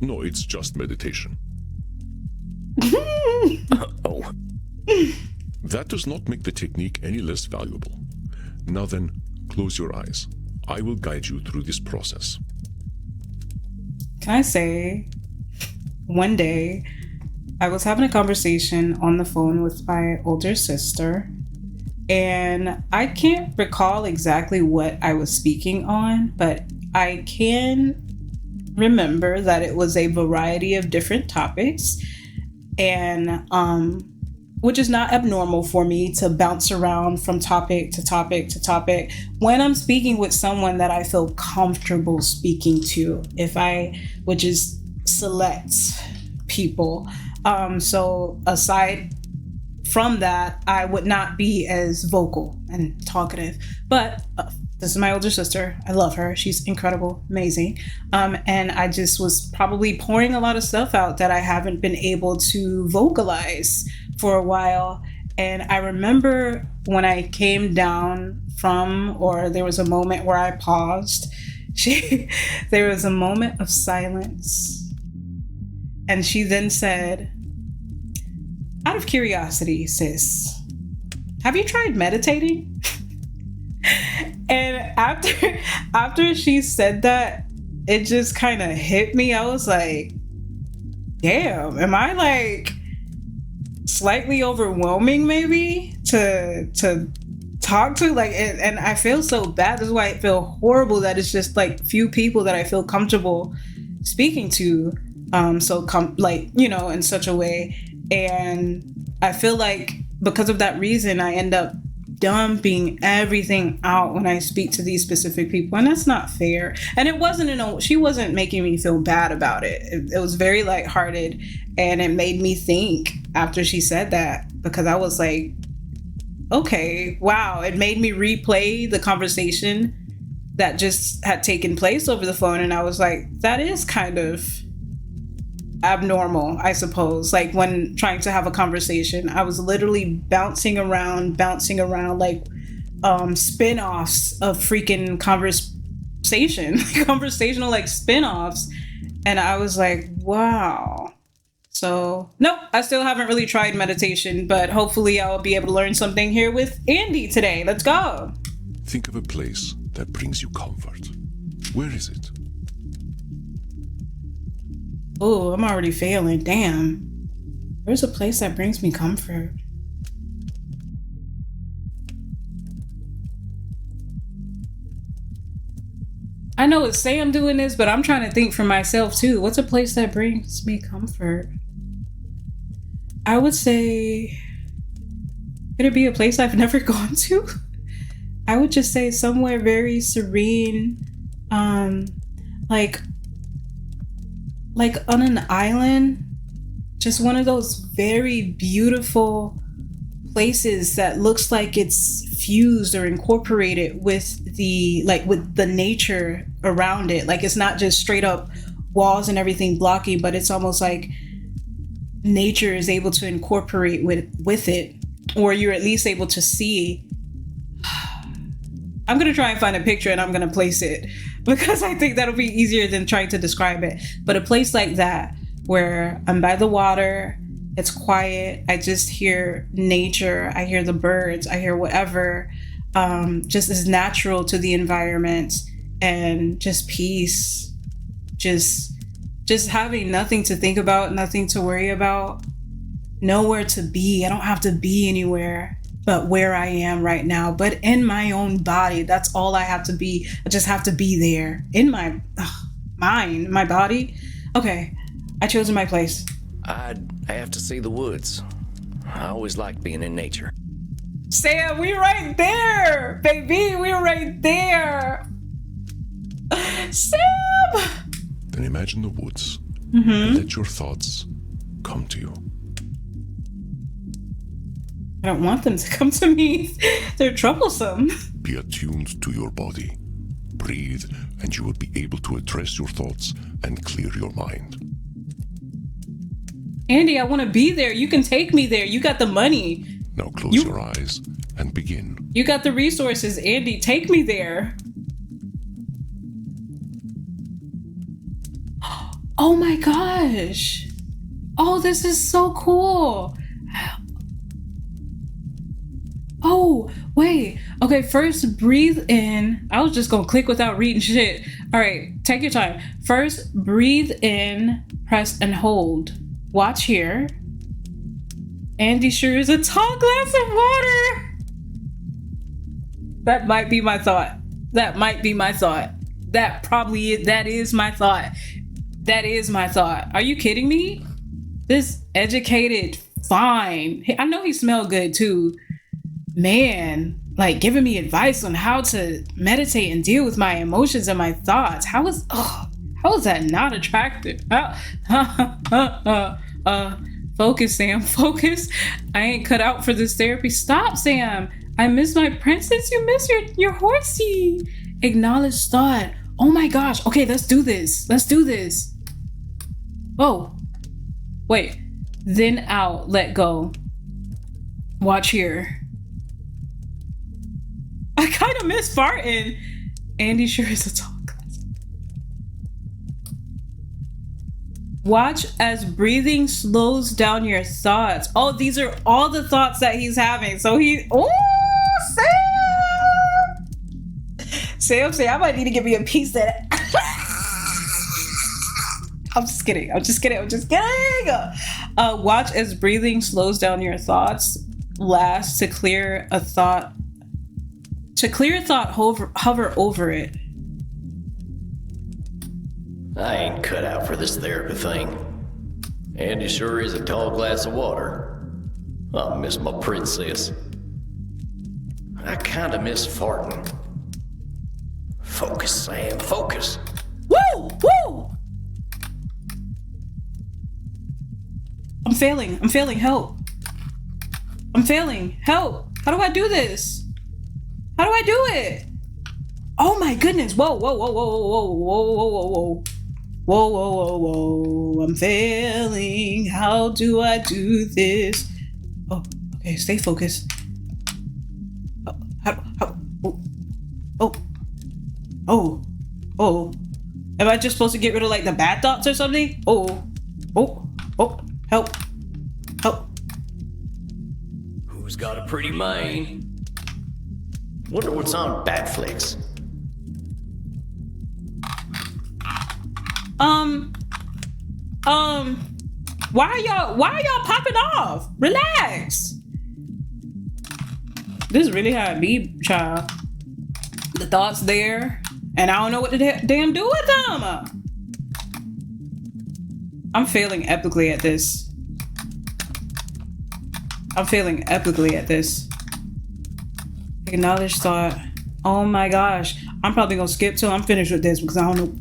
No, it's just meditation.
Oh.
That does not make the technique any less valuable. Now then, close your eyes. I will guide you through this process.
Can I say, one day, I was having a conversation on the phone with my older sister, and I can't recall exactly what I was speaking on, but I can remember that it was a variety of different topics, and which is not abnormal for me to bounce around from topic to topic to topic when I'm speaking with someone that I feel comfortable speaking to, which is select people. So aside from that, I would not be as vocal and talkative, but this is my older sister. I love her. She's incredible, amazing. And I just was probably pouring a lot of stuff out that I haven't been able to vocalize for a while. And I remember when I came down or there was a moment where I paused, there was a moment of silence. And she then said, out of curiosity, sis, have you tried meditating? And after she said that, it just kind of hit me. I was like, damn, am I like slightly overwhelming maybe to talk to? Like, and I feel so bad. This is why I feel horrible that it's just like few people that I feel comfortable speaking to, in such a way. And I feel like because of that reason, I end up dumping everything out when I speak to these specific people, and that's not fair. And it wasn't, she wasn't making me feel bad about it. It was very lighthearted, and it made me think after she said that, because I was like, okay, wow. It made me replay the conversation that just had taken place over the phone, and I was like, that is kind of abnormal, I suppose. Like when trying to have a conversation, I was literally bouncing around like spin-offs of freaking conversational like spin-offs, and I was like, wow. So nope, I still haven't really tried meditation, but hopefully I'll be able to learn something here with Andy today. Let's go.
Think of a place that brings you comfort. Where is it?
Oh, I'm already failing. Damn. Where's a place that brings me comfort? I know it's Sam doing this, but I'm trying to think for myself too. What's a place that brings me comfort? I would say, could it be a place I've never gone to? I would just say somewhere very serene, like on an island, just one of those very beautiful places that looks like it's fused or incorporated with the nature around it. Like it's not just straight up walls and everything blocking, but it's almost like nature is able to incorporate with it, or you're at least able to see. I'm gonna try and find a picture and I'm gonna place it, because I think that'll be easier than trying to describe it. But a place like that where I'm by the water, it's quiet, I just hear nature, I hear the birds, I hear whatever, just is natural to the environment, and just peace, just having nothing to think about, nothing to worry about. nowhere to be. I don't have to be anywhere but where I am right now, but in my own body. That's all I have to be. I just have to be there in my mind, my body. Okay, I chose my place.
I'd have to see the woods. I always like being in nature.
Sam, we right there, baby. We're right there. Sam!
Then imagine the woods and let your thoughts come to you.
I don't want them to come to me. They're troublesome.
Be attuned to your body. Breathe, and you will be able to address your thoughts and clear your mind.
Andy, I want to be there. You can take me there. You got the money.
Now close your eyes and begin.
You got the resources. Andy, take me there. Oh my gosh. Oh, this is so cool. Oh, wait. Okay, first breathe in. I was just gonna click without reading shit. All right, take your time. First, breathe in, press and hold. Watch here. Andy sure is a tall glass of water. That might be my thought. That might be my thought. That probably is, that is my thought. That is my thought. Are you kidding me? This educated, fine. I know he smelled good too. Man, like giving me advice on how to meditate and deal with my emotions and my thoughts. How is that not attractive? Focus, Sam, focus. I ain't cut out for this therapy. Stop, Sam. I miss my princess. You miss your horsey. Acknowledge thought. Oh my gosh. Okay, let's do this. Let's do this. Oh, wait. Then out, let go. Watch here. I kind of miss farting. Andy sure is a tall glass. Watch as breathing slows down your thoughts. Oh, these are all the thoughts that he's having. So Sam say I might need to give me a piece of that. I'm just kidding. Watch as breathing slows down your thoughts. Last, to clear a thought. To clear a thought, hover over it.
I ain't cut out for this therapy thing. Andy sure is a tall glass of water. I miss my princess. I kinda miss farting. Focus, Sam, focus.
Woo! I'm failing, help. I'm failing, help. How do I do this? How do I do it? Oh my goodness, whoa. I'm failing, how do I do this? Oh, okay, stay focused. Oh. Am I just supposed to get rid of like the bad thoughts or something? Oh, help.
Who's got a pretty mane? Wonder what's on Batflix.
Why are y'all popping off? Relax. This is really how it be, child. The thoughts there, and I don't know what to damn do with them. I'm failing epically at this. Acknowledge thought. Oh my gosh. I'm probably gonna skip till I'm finished with this because I don't know.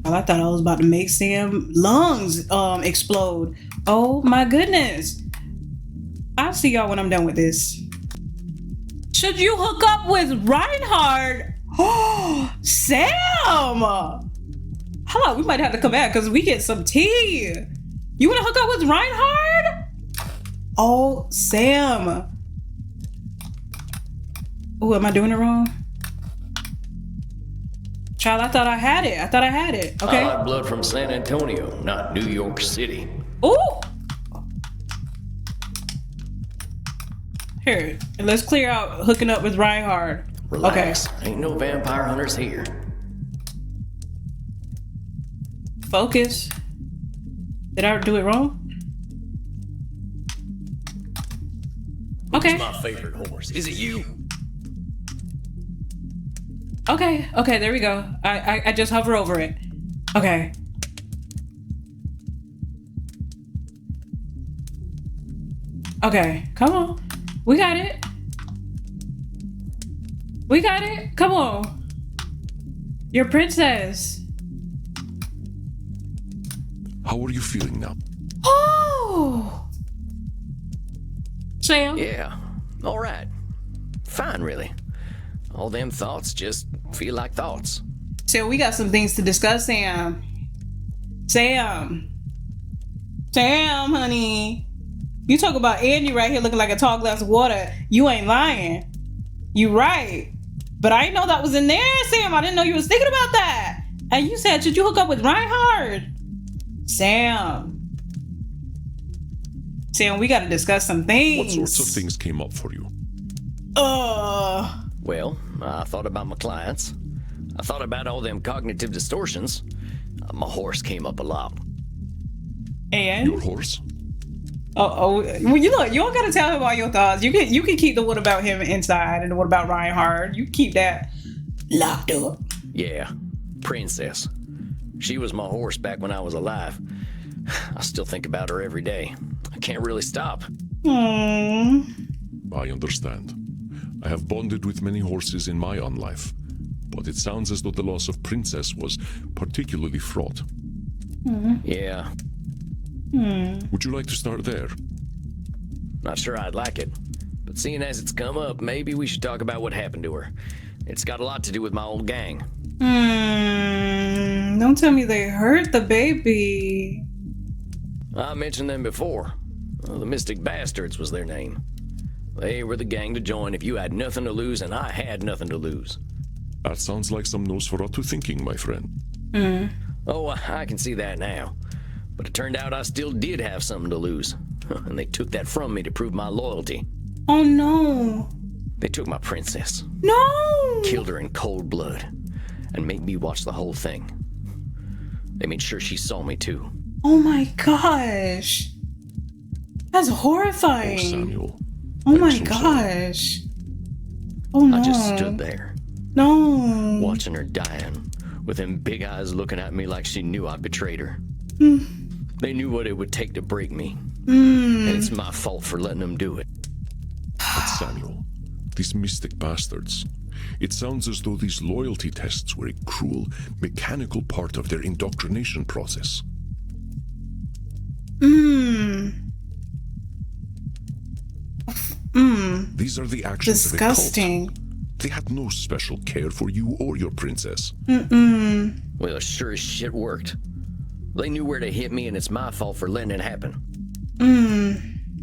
I thought I was about to make Sam lungs explode. Oh my goodness. I'll see y'all when I'm done with this. Should you hook up with Reinhard? Oh, Sam! Hold on, we might have to come back because we get some tea. You want to hook up with Reinhard? Oh, Sam. Oh, am I doing it wrong? Child, I thought I had it. Okay.
I like blood from San Antonio, not New York City.
Oh! Here, let's clear out hooking up with Reinhard.
Relax. Okay. Ain't no vampire hunters here.
Focus. Did I do it wrong? Okay.
Who's my favorite horse? Is it you?
Okay, there we go. I just hover over it. Okay. Okay, come on. We got it. We got it. Come on. Your princess.
How are you feeling now?
Oh! Sam?
Yeah. All right. Fine, really. All them thoughts just feel like thoughts.
So we got some things to discuss, Sam. Sam, honey. You talk about Andy right here looking like a tall glass of water. You ain't lying. You right. But I didn't know that was in there, Sam. I didn't know you was thinking about that. And you said, should you hook up with Reinhard? Sam, we gotta discuss some things.
What sorts of things came up for you?
Well, I thought about my clients. I thought about all them cognitive distortions. My horse came up a lot.
And?
Your horse?
Well, you know, you don't gotta tell him all your thoughts. You can keep the what about him inside and the what about Reinhard. You keep that locked up.
Yeah, Princess. She was my horse back when I was alive. I still think about her every day. I can't really stop.
Hmm.
I understand. I have bonded with many horses in my own life, but it sounds as though the loss of Princess was particularly fraught.
Yeah.
Would you like to start there?
Not sure I'd like it. But seeing as it's come up, maybe we should talk about what happened to her. It's got a lot to do with my old gang.
Don't tell me they hurt the baby.
I mentioned them before. The Mystic Bastards was their name. They were the gang to join if you had nothing to lose, and I had nothing to lose.
That sounds like some Nosferatu thinking, my friend.
Oh, I can see that now. But it turned out I still did have something to lose. And they took that from me to prove my loyalty.
Oh no.
They took my princess.
No!
Killed her in cold blood. And made me watch the whole thing. They made sure she saw me too.
Oh my gosh. That's horrifying.
Oh, Samuel.
Oh
I'm
my
so sorry.
gosh. Oh no.
I just stood there,
No.
watching her dying, with them big eyes looking at me like she knew I betrayed her. They knew what it would take to break me. And it's my fault for letting them do it.
But Samuel, these Mystic Bastards, it sounds as though these loyalty tests were a cruel, mechanical part of their indoctrination process. These are the actions
Disgusting.
of a cult. They had no special care for you or your princess.
Well, it sure as shit worked. They knew where to hit me, and it's my fault for letting it happen.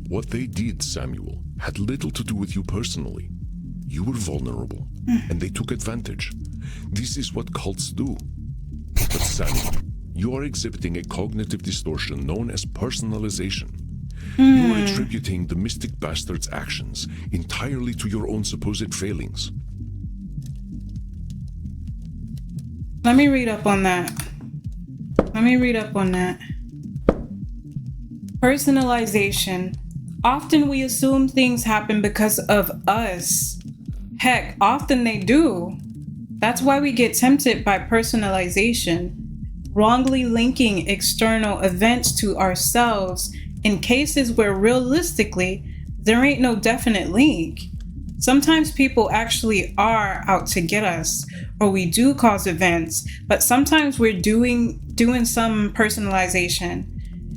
What they did, Samuel, had little to do with you personally. You were vulnerable, and they took advantage. This is what cults do. But Samuel, you are exhibiting a cognitive distortion known as personalization. You are attributing the Mystic Bastard's actions entirely to your own supposed failings.
Let me read up on that. Personalization. Often we assume things happen because of us. Heck, often they do. That's why we get tempted by personalization, wrongly linking external events to ourselves in cases where realistically there ain't no definite link. Sometimes people actually are out to get us, or we do cause events, but sometimes we're doing some personalization.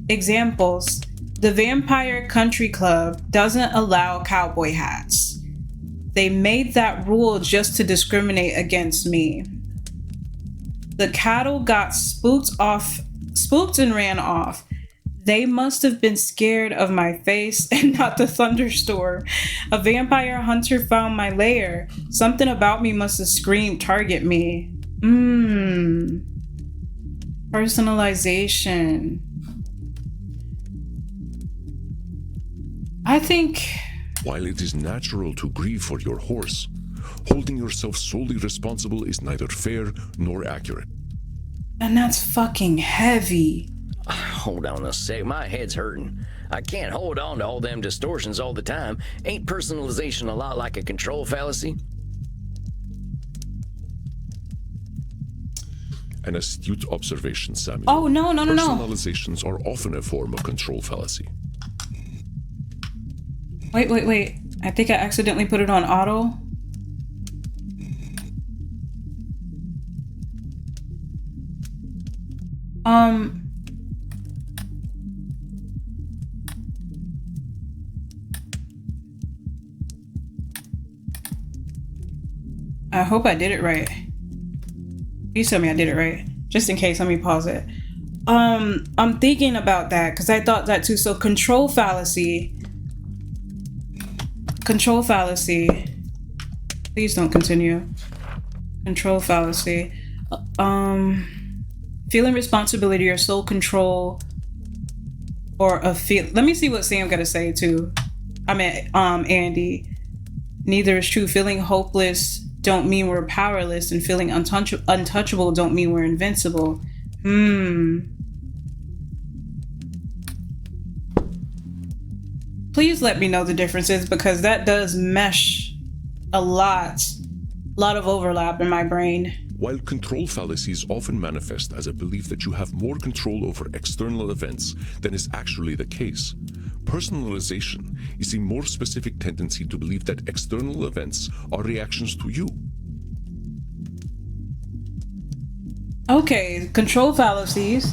Examples: the Vampire Country Club doesn't allow cowboy hats. They made that rule just to discriminate against me. The cattle got spooked and ran off. They must have been scared of my face and not the thunderstorm. A vampire hunter found my lair. Something about me must have screamed, "Target me." Personalization. I think...
While it is natural to grieve for your horse, holding yourself solely responsible is neither fair nor accurate.
And that's fucking heavy.
Hold on a sec, my head's hurting. I can't hold on to all them distortions all the time. Ain't personalization a lot like a control fallacy?
An astute observation, Samuel.
Oh, no.
Personalizations are often a form of control fallacy.
Wait. I think I accidentally put it on auto. I hope I did it right. Please tell me I did it right. Just in case, let me pause it. I'm thinking about that because I thought that too. So control fallacy. Please don't continue. Control fallacy. Feeling responsibility or sole control or a feel. Let me see what Sam got to say too. I mean, Andy. Neither is true. Feeling hopeless don't mean we're powerless, and feeling untouchable don't mean we're invincible. Please let me know the differences, because that does mesh a lot of overlap in my brain.
While control fallacies often manifest as a belief that you have more control over external events than is actually the case, personalization is a more specific tendency to believe that external events are reactions to you.
Okay, control fallacies.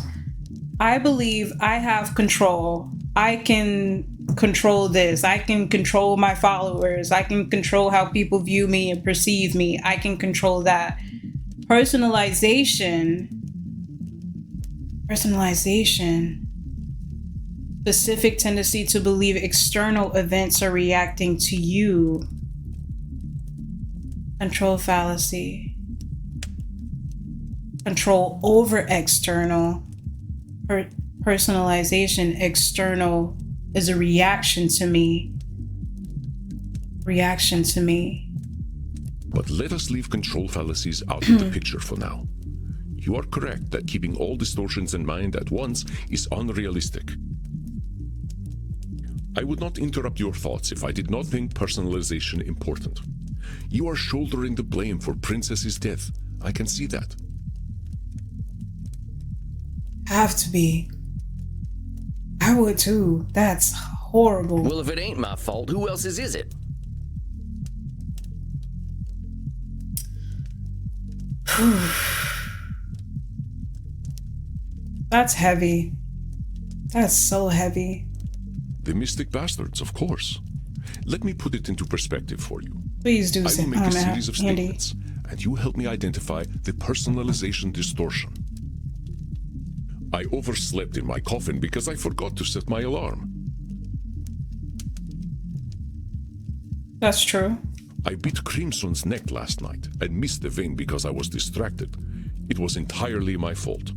I believe I have control. I can control this. I can control my followers. I can control how people view me and perceive me. I can control that. Personalization, specific tendency to believe external events are reacting to you. Control fallacy. Control over external. Personalization, external is a reaction to me.
But let us leave control fallacies out of the picture for now. You are correct that keeping all distortions in mind at once is unrealistic. I would not interrupt your thoughts if I did not think personalization important. You are shouldering the blame for Princess's death. I can see that.
Have to be. I would too. That's horrible.
Well, if it ain't my fault, who else's is it?
That's heavy. That's so heavy.
The mystic bastards, of course. Let me put it into perspective for you.
Please do.
I will make a series of
Andy.
statements, and you help me identify the personalization distortion. I overslept in my coffin because I forgot to set my alarm.
That's true.
I bit Crimson's neck last night and missed the vein because I was distracted. It was entirely my fault.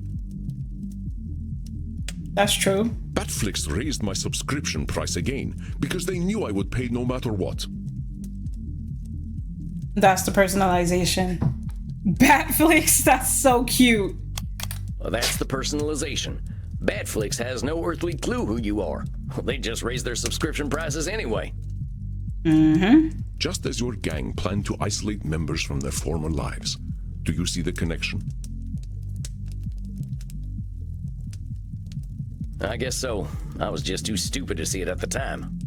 That's true.
Batflix raised my subscription price again because they knew I would pay no matter what.
That's the personalization. Batflix, that's so cute.
Well, that's the personalization. Batflix has no earthly clue who you are. They just raise their subscription prices anyway.
Just as your gang planned to isolate members from their former lives. Do you see the connection?
I guess so. I was just too stupid to see it at the time.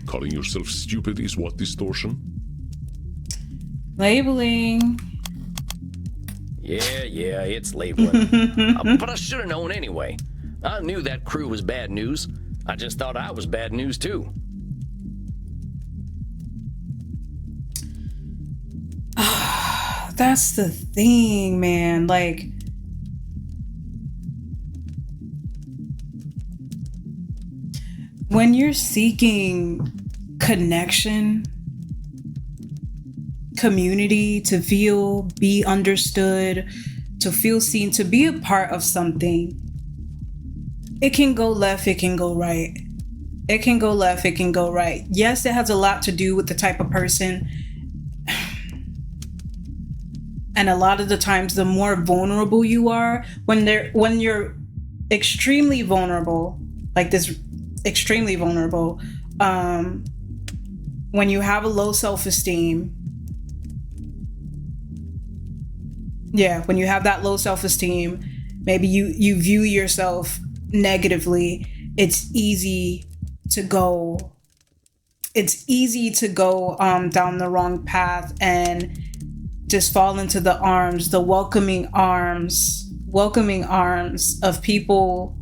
Calling yourself stupid is what distortion?
Labeling.
Yeah, it's labeling. But I should have known anyway. I knew that crew was bad news. I just thought I was bad news too.
That's the thing, man. Like, when you're seeking connection, community, to feel, be understood, to feel seen, to be a part of something, it can go left, it can go right. It can go left, it can go right. Yes, it has a lot to do with the type of person. And a lot of the times, the more vulnerable you are, when you're extremely vulnerable, like this extremely vulnerable. When you have a low self-esteem, when you have that low self-esteem, maybe you view yourself negatively, it's easy to go down the wrong path and just fall into the welcoming arms of people,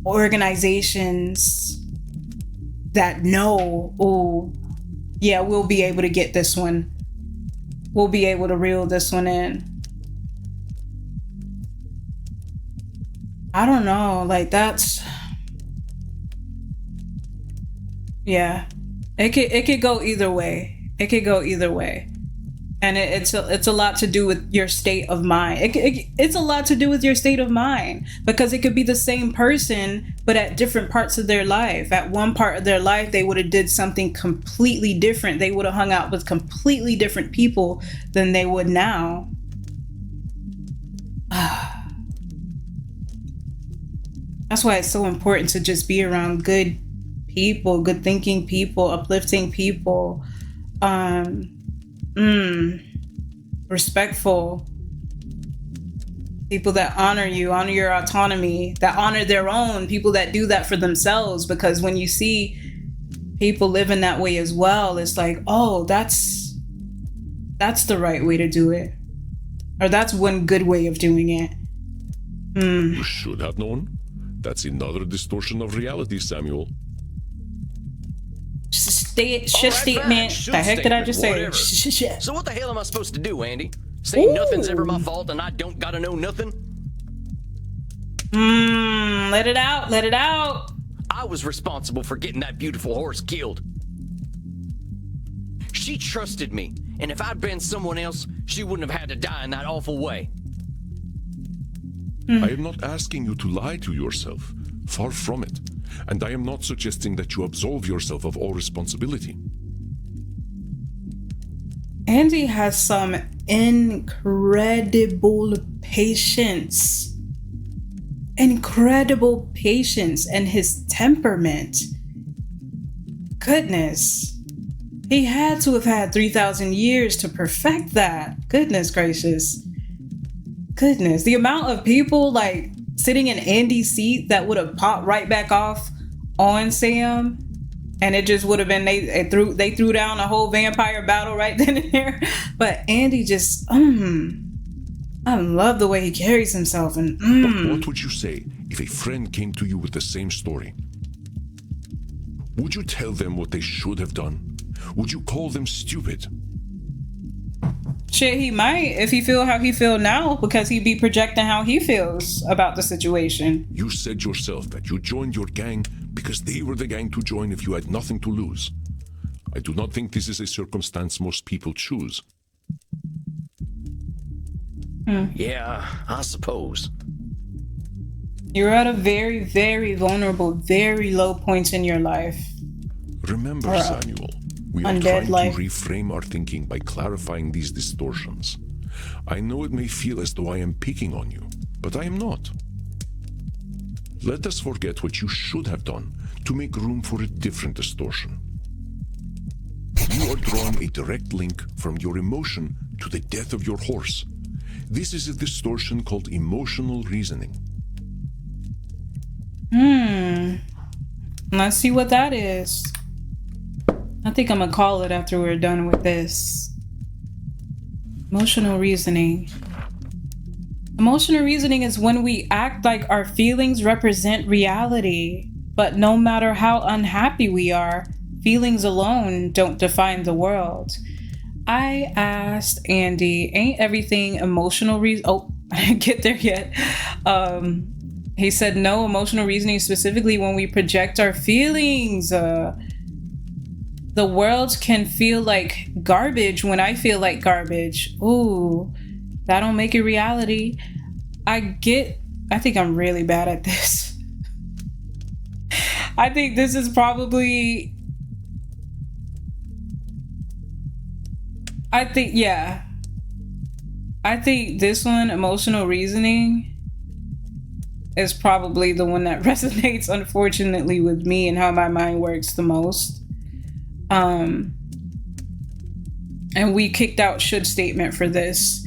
organizations that know, oh yeah, we'll be able to get this one. We'll be able to reel this one in. I don't know, like that's, yeah, it could go either way. It could go either way. And it's a lot to do with your state of mind. It's a lot to do with your state of mind, because it could be the same person, but at different parts of their life. At one part of their life, they would have did something completely different. They would have hung out with completely different people than they would now. That's why it's so important to just be around good people, good thinking people, uplifting people. Respectful people that honor you, honor your autonomy, that honor their own, people that do that for themselves. Because when you see people living that way as well, it's like, oh, that's the right way to do it, or that's one good way of doing it.
You should have known. That's another distortion of reality, Samuel.
Statement. The heck did I just say?
So what the hell am I supposed to do, Andy? Say nothing's ever my fault and I don't gotta know nothing?
Let it out. Let it out.
I was responsible for getting that beautiful horse killed. She trusted me, and if I'd been someone else, she wouldn't have had to die in that awful way.
I am not asking you to lie to yourself. Far from it. And I am not suggesting that you absolve yourself of all responsibility.
Andy has some incredible patience. Incredible patience, and his temperament. Goodness. He had to have had 3,000 years to perfect that. Goodness gracious. Goodness. The amount of people like sitting in Andy's seat that would have popped right back off on Sam, and it just would have been they threw down a whole vampire battle right then and there. But Andy just I love the way he carries himself. And
What would you say if a friend came to you with the same story? Would you tell them what they should have done? Would you call them stupid?
Shit, he might, if he feel how he feel now, because he'd be projecting how he feels about the situation.
You said yourself that you joined your gang because they were the gang to join if you had nothing to lose. I do not think this is a circumstance most people choose.
Yeah, I suppose.
You're at a very, very vulnerable, very low point in your life.
Remember, Samuel, we are trying to reframe our thinking by clarifying these distortions. I know it may feel as though I am picking on you, but I am not. Let us forget what you should have done to make room for a different distortion. You are drawing a direct link from your emotion to the death of your horse. This is a distortion called emotional reasoning.
Let's see what that is. I think I'm gonna call it after we're done with this. Emotional reasoning. Emotional reasoning is when we act like our feelings represent reality, but no matter how unhappy we are, feelings alone don't define the world. I asked Andy, ain't everything emotional reason? Oh, I didn't get there yet. He said no, emotional reasoning specifically when we project our feelings. The world can feel like garbage when I feel like garbage. Ooh, that don't make it reality. I think I'm really bad at this. I think this is probably, I think this one, emotional reasoning, is probably the one that resonates, unfortunately, with me and how my mind works the most. And we kicked out should statement for this.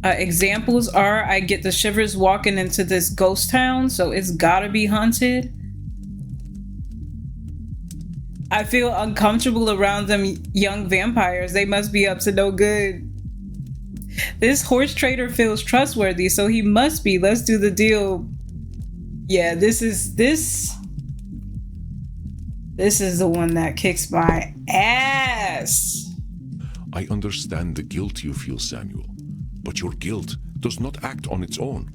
Examples are, I get the shivers walking into this ghost town, so it's gotta be haunted. I feel uncomfortable around them young vampires. They must be up to no good. This horse trader feels trustworthy, so he must be. Let's do the deal. Yeah, this is the one that kicks my ass.
I understand the guilt you feel, Samuel, but your guilt does not act on its own.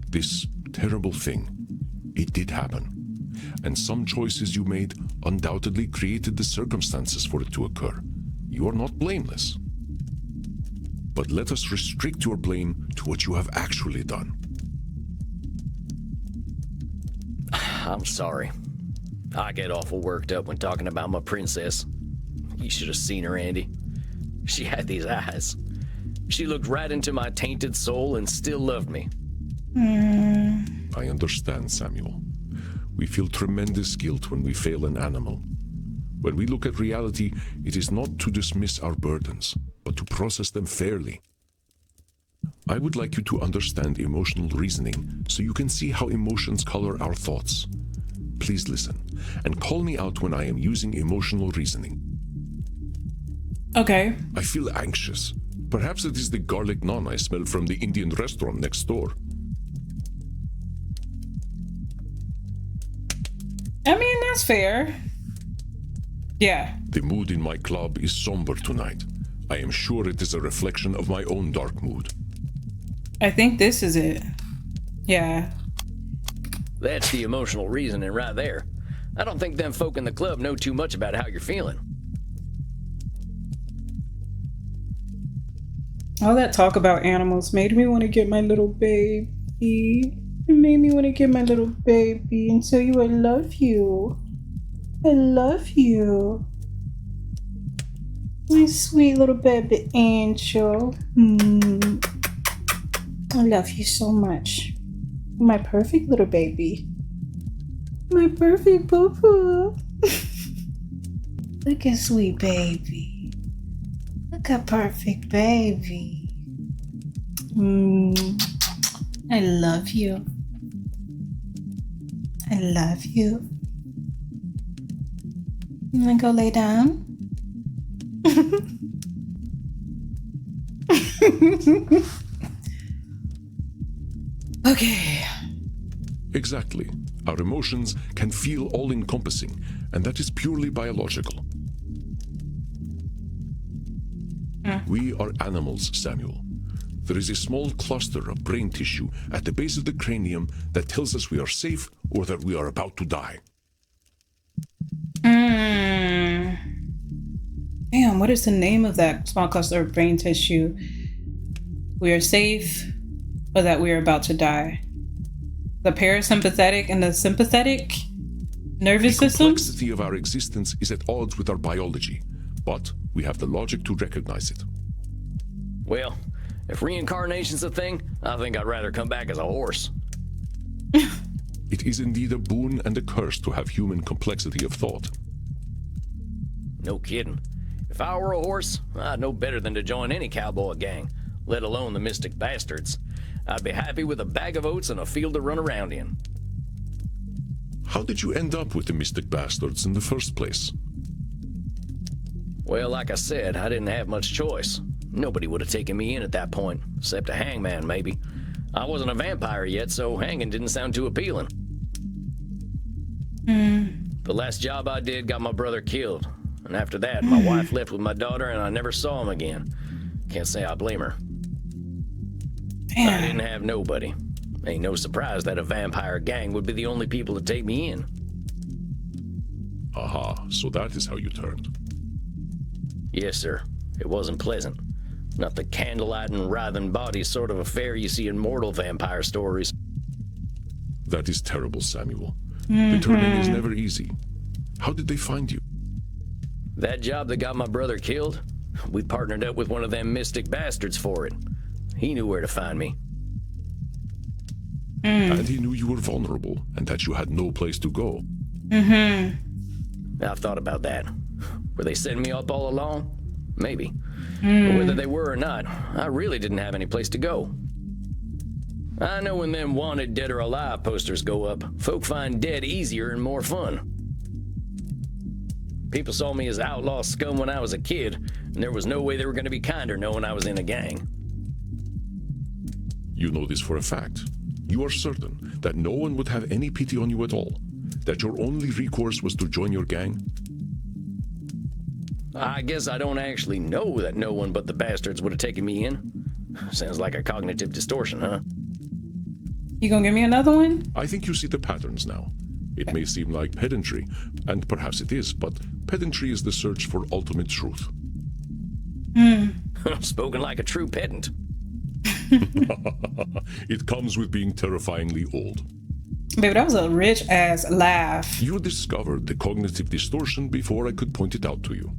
This terrible thing, it did happen, and some choices you made undoubtedly created the circumstances for it to occur. You are not blameless. But let us restrict your blame to what you have actually done.
I'm sorry. I get awful worked up when talking about my princess. You should have seen her, Andy. She had these eyes. She looked right into my tainted soul and still loved me.
I understand, Samuel. We feel tremendous guilt when we fail an animal. When we look at reality, it is not to dismiss our burdens, but to process them fairly. I would like you to understand emotional reasoning so you can see how emotions color our thoughts. Please listen, and call me out when I am using emotional reasoning.
Okay.
I feel anxious. Perhaps it is the garlic naan I smell from the Indian restaurant next door.
I mean, that's fair. Yeah.
The mood in my club is somber tonight. I am sure it is a reflection of my own dark mood.
I think this is it. Yeah.
That's the emotional reasoning right there. I don't think them folk in the club know too much about how you're feeling.
All that talk about animals made me want to get my little baby. It made me want to get my little baby and tell you I love you. I love you. My sweet little baby angel. I love you so much. My perfect little baby. My perfect poo-poo. Look at sweet baby. Look at perfect baby. I love you. I love you. I'm gonna go lay down. Okay.
Exactly. Our emotions can feel all-encompassing, and that is purely biological. We are animals, Samuel. There is a small cluster of brain tissue at the base of the cranium that tells us we are safe or that we are about to die.
Damn, what is the name of that small cluster of brain tissue? We are safe or that we are about to die? The parasympathetic and the sympathetic nervous
The
system?
complexity of our existence is at odds with our biology, but we have the logic to recognize it.
Well, if reincarnation's a thing, I think I'd rather come back as a horse.
It is indeed a boon and a curse to have human complexity of thought.
No kidding. If I were a horse, I'd know better than to join any cowboy gang, let alone the Mystic Bastards. I'd be happy with a bag of oats and a field to run around in.
How did you end up with the Mystic Bastards in the first place?
Well, like I said, I didn't have much choice. Nobody would have taken me in at that point, except a hangman, maybe. I wasn't a vampire yet, so hanging didn't sound too appealing. The last job I did got my brother killed, and after that, my wife left with my daughter and I never saw him again. Can't say I blame her. I didn't have nobody. Ain't no surprise that a vampire gang would be the only people to take me in.
Aha, so that is how you turned.
Yes, sir. It wasn't pleasant. Not the candlelight and writhing bodies sort of affair you see in mortal vampire stories.
That is terrible, Samuel. Returning is never easy. How did they find you?
That job that got my brother killed, we partnered up with one of them Mystic Bastards for it. He knew where to find me.
And he knew you were vulnerable and that you had no place to go.
I've thought about that. Were they setting me up all along? Maybe. But whether they were or not, I really didn't have any place to go. I know when them wanted dead or alive posters go up, folk find dead easier and more fun. People saw me as outlaw scum when I was a kid, and there was no way they were going to be kinder knowing I was in a gang.
You know this for a fact. You are certain that no one would have any pity on you at all, that your only recourse was to join your gang.
I guess I don't actually know that no one but the bastards would have taken me in. Sounds like a cognitive distortion, huh?
You gonna give me another one?
I think you see the patterns now. It may seem like pedantry, and perhaps it is, but pedantry is the search for ultimate truth.
Spoken like a true pedant.
It comes with being terrifyingly old.
Baby, that was a rich ass laugh.
You discovered the cognitive distortion before I could point it out to you.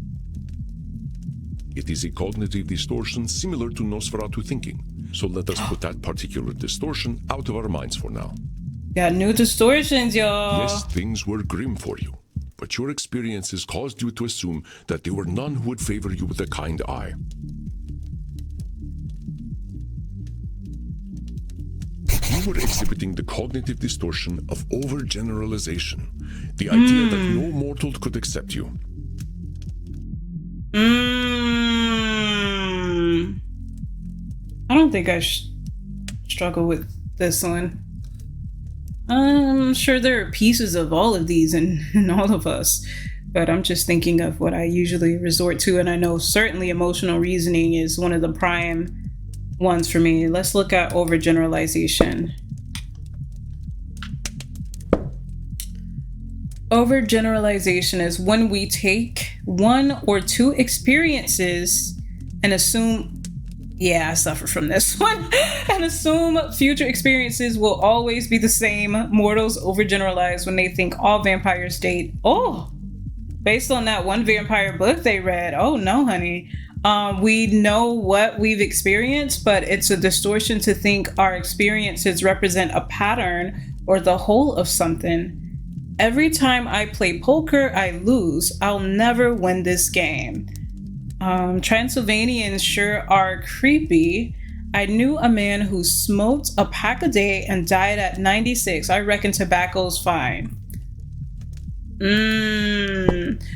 It is a cognitive distortion similar to Nosferatu thinking, so let us put that particular distortion out of our minds for now.
Got new distortions, y'all.
Yes, things were grim for you, but your experiences caused you to assume that there were none who would favor you with a kind eye. You were exhibiting the cognitive distortion of overgeneralization, the idea that no mortal could accept you.
I don't think I struggle with this one. I'm sure there are pieces of all of these in all of us, but I'm just thinking of what I usually resort to, and I know certainly emotional reasoning is one of the prime ones for me. Let's look at overgeneralization. Overgeneralization is when we take one or two experiences and assume, yeah, I suffer from this one, and assume future experiences will always be the same. Mortals overgeneralize when they think all vampires date. Oh, based on that one vampire book they read. Oh no, honey. We know what we've experienced, but it's a distortion to think our experiences represent a pattern or the whole of something. Every time I play poker, I lose. I'll never win this game. Transylvanians sure are creepy. I knew a man who smoked a pack a day and died at 96. I reckon tobacco's fine.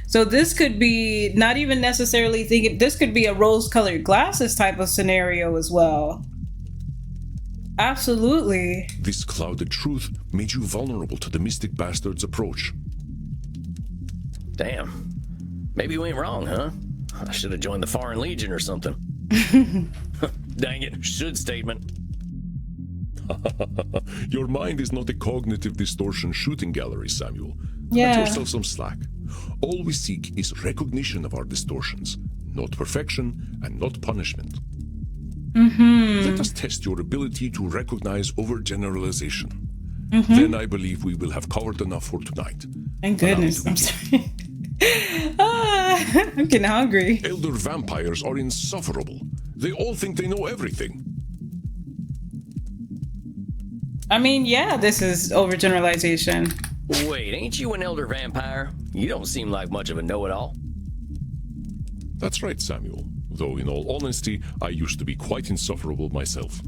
So this could be not even necessarily thinking, this could be a rose-colored glasses type of scenario as well. Absolutely.
This clouded truth made you vulnerable to the mystic bastard's approach.
Damn. Maybe we ain't wrong, huh? I should have joined the Foreign Legion or something. Dang it, should statement.
Your mind is not a cognitive distortion shooting gallery, Samuel.
Yeah.
Cut yourself some slack. All we seek is recognition of our distortions, not perfection and not punishment. Let us test your ability to recognize overgeneralization. Then I believe we will have covered enough for tonight.
Thank goodness. I'm sorry. I'm getting hungry.
Elder vampires are insufferable. They all think they know everything.
I mean, yeah, this is overgeneralization.
Wait, ain't you an elder vampire? You don't seem like much of a know-it-all.
That's right, Samuel. Though, in all honesty, I used to be quite insufferable myself.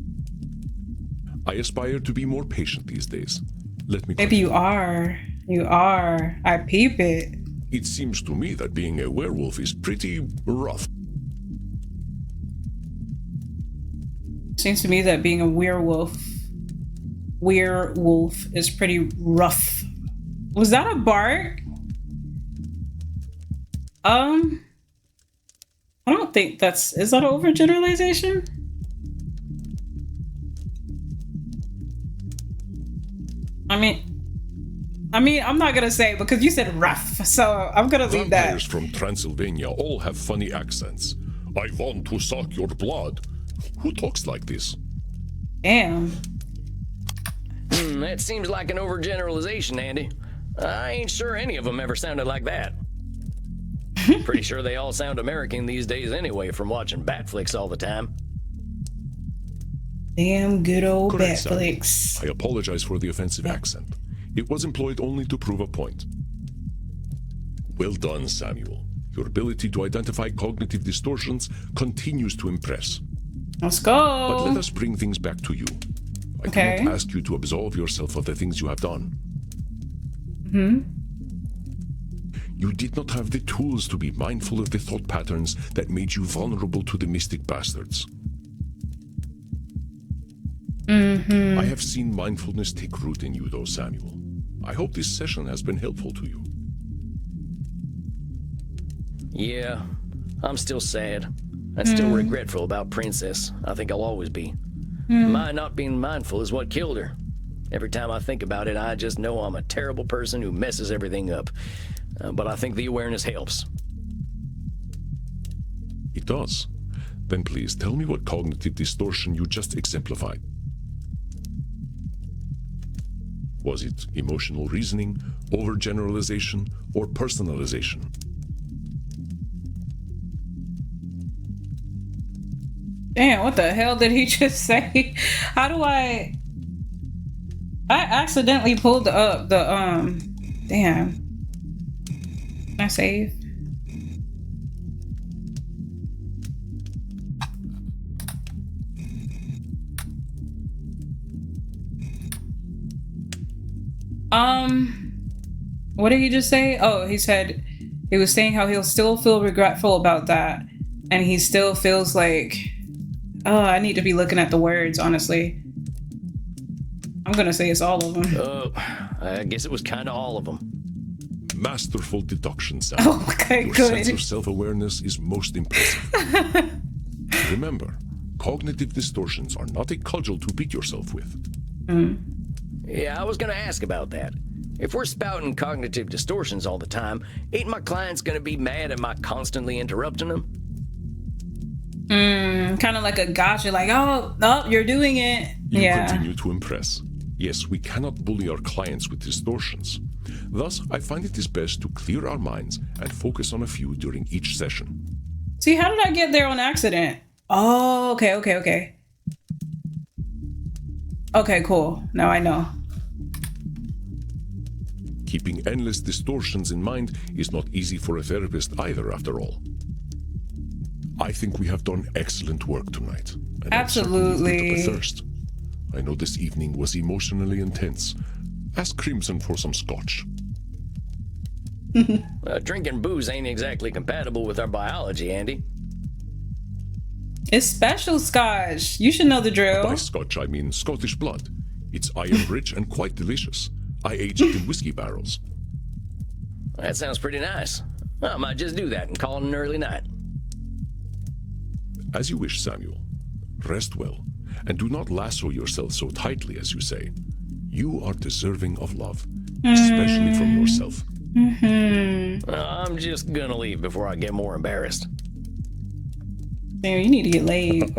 I aspire to be more patient these days. Let me.
Maybe you are. You are. I peep it.
It seems to me that being a werewolf is pretty rough.
Seems to me that being a werewolf is pretty rough. Was that a bark? I don't think is that an overgeneralization? I mean, I'm not gonna say because you said rough, so I'm gonna leave that.
Vampires from Transylvania all have funny accents. I want to suck your blood. Who talks like this?
Damn.
That seems like an overgeneralization, Andy. I ain't sure any of them ever sounded like that. Pretty sure they all sound American these days anyway from watching bat flicks all the time.
Damn good old
Correct, Samuel.
Netflix.
I apologize for the offensive accent. It was employed only to prove a point. Well done, Samuel. Your ability to identify cognitive distortions continues to impress.
Let's
But let
go.
us bring things back to you. I
Okay.
cannot ask you to absolve yourself of the things you have done. You did not have the tools to be mindful of the thought patterns that made you vulnerable to the mystic bastards. I have seen mindfulness take root in you, though, Samuel. I hope this session has been helpful to you.
Yeah, I'm still sad. I'm still regretful about Princess. I think I'll always be. My not being mindful is what killed her. Every time I think about it, I just know I'm a terrible person who messes everything up. But I think the awareness helps.
It does. Then please tell me what cognitive distortion you just exemplified. Was it emotional reasoning, overgeneralization, or personalization?
Damn, what the hell did he just say? How do I accidentally pulled up the damn. Can I save? What did he just say? Oh, he said he was saying how he'll still feel regretful about that, and he still feels like, oh, I need to be looking at the words, honestly. I'm gonna say it's all of them.
I guess it was kind of all of them.
Masterful deduction, Sam.
Okay,
Your
good.
sense of self-awareness is most impressive. Remember, cognitive distortions are not a cudgel to beat yourself with.
Yeah, I was gonna ask about that. If we're spouting cognitive distortions all the time, ain't my clients gonna be mad at my constantly interrupting them?
Kind of like a gotcha, like, oh, no, you're doing it.
You
Yeah.
continue to impress. Yes, we cannot bully our clients with distortions. Thus, I find it is best to clear our minds and focus on a few during each session.
See, how did I get there on accident? Oh, okay. Okay, cool. Now I know.
Keeping endless distortions in mind is not easy for a therapist either, after all. I think we have done excellent work tonight. And I'm certain you've lit up
Absolutely.
a thirst. I know this evening was emotionally intense. Ask Crimson for some scotch.
Drinking booze ain't exactly compatible with our biology, Andy.
It's special scotch. You should know the drill.
By scotch, I mean Scottish blood. It's iron-rich and quite delicious. I aged it in whiskey barrels.
That sounds pretty nice. I might just do that and call it an early night.
As you wish, Samuel. Rest well, and do not lasso yourself so tightly, as you say. You are deserving of love, especially from yourself.
I'm just gonna leave before I get more embarrassed.
Damn, you need to get laid.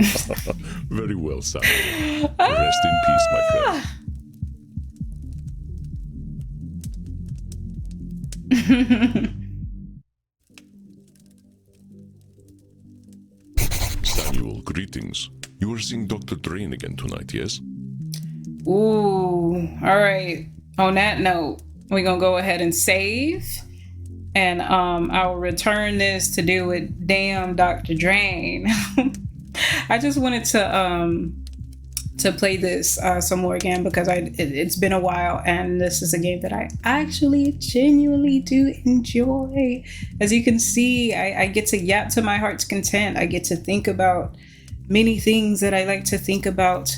Very well, Samuel. Rest in peace, my friend. Samuel, greetings. You are seeing Dr. Drain again tonight, yes?
Ooh, all right. On that note, we're gonna go ahead and save, and I will return this to do with damn Dr. Drain. I just wanted to play this some more again because it's been a while, and this is a game that I actually genuinely do enjoy. As you can see, I get to yap to my heart's content. I get to think about many things that I like to think about,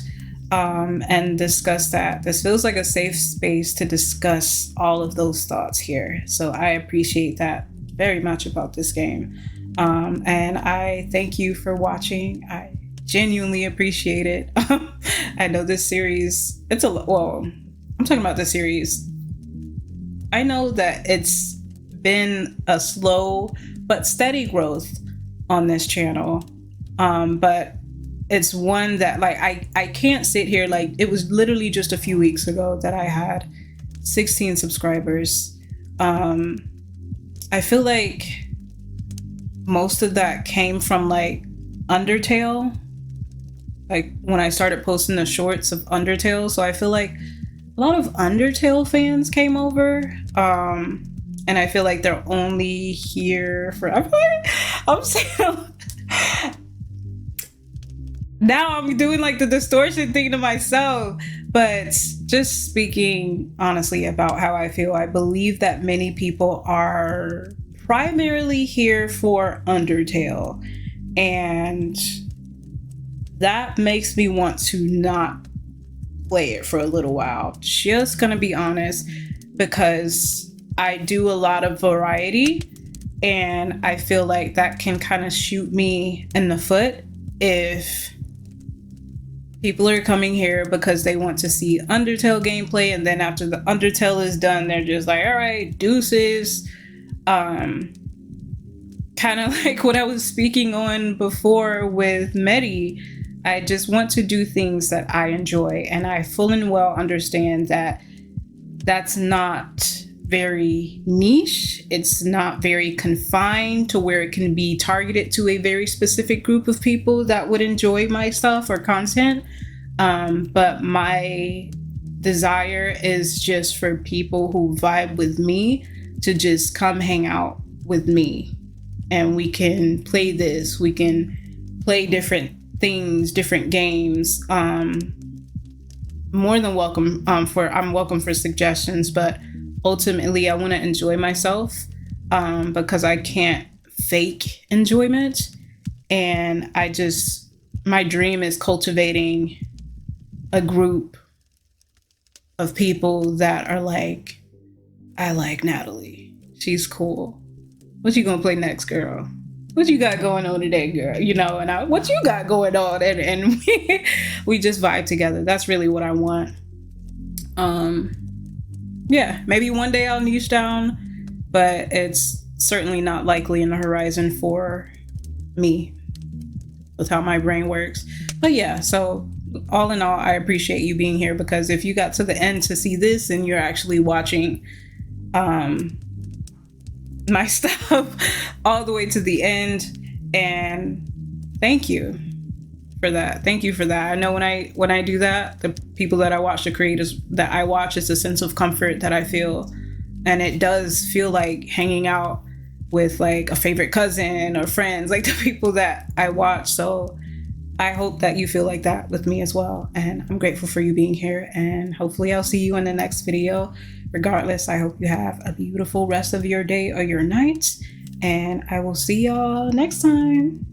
and discuss that. This feels like a safe space to discuss all of those thoughts here. So I appreciate that very much about this game. And I thank you for watching. I genuinely appreciate it. I know this series, I'm talking about the series. I know that it's been a slow but steady growth on this channel. But it's one that, like, I can't sit here, like, it was literally just a few weeks ago that I had 16 subscribers. I feel like most of that came from, like, Undertale. like when I started posting the shorts of Undertale. So I feel like a lot of Undertale fans came over. And I feel like they're only here for, I'm saying, now I'm doing like the distortion thing to myself. But just speaking honestly about how I feel, I believe that many people are primarily here for Undertale. And that makes me want to not play it for a little while. Just gonna be honest, because I do a lot of variety, and I feel like that can kind of shoot me in the foot if people are coming here because they want to see Undertale gameplay, and then after the Undertale is done, they're just like, all right, deuces. Kind of like what I was speaking on before with Medi. I just want to do things that I enjoy, and I full and well understand that that's not very niche. It's not very confined to where it can be targeted to a very specific group of people that would enjoy my stuff or content. But my desire is just for people who vibe with me to just come hang out with me, and we can play this. We can play different things, different games. More than welcome. I'm welcome for suggestions, but ultimately I want to enjoy myself, because I can't fake enjoyment. And my dream is cultivating a group of people that are like, I like Natali. She's cool. What you gonna play next, girl? What you got going on today, girl? You know, and what you got going on? And we just vibe together. That's really what I want. Yeah, maybe one day I'll niche down, but it's certainly not likely in the horizon for me with how my brain works. But yeah, so all in all, I appreciate you being here, because if you got to the end to see this and you're actually watching my stuff all the way to the end, and thank you for that. Thank you for that. I know when I do that, the people that I watch, the creators that I watch, it's a sense of comfort that I feel, and it does feel like hanging out with like a favorite cousin or friends, like the people that I watch. So I hope that you feel like that with me as well, and I'm grateful for you being here, and hopefully I'll see you in the next video. Regardless, I hope you have a beautiful rest of your day or your night, and I will see y'all next time.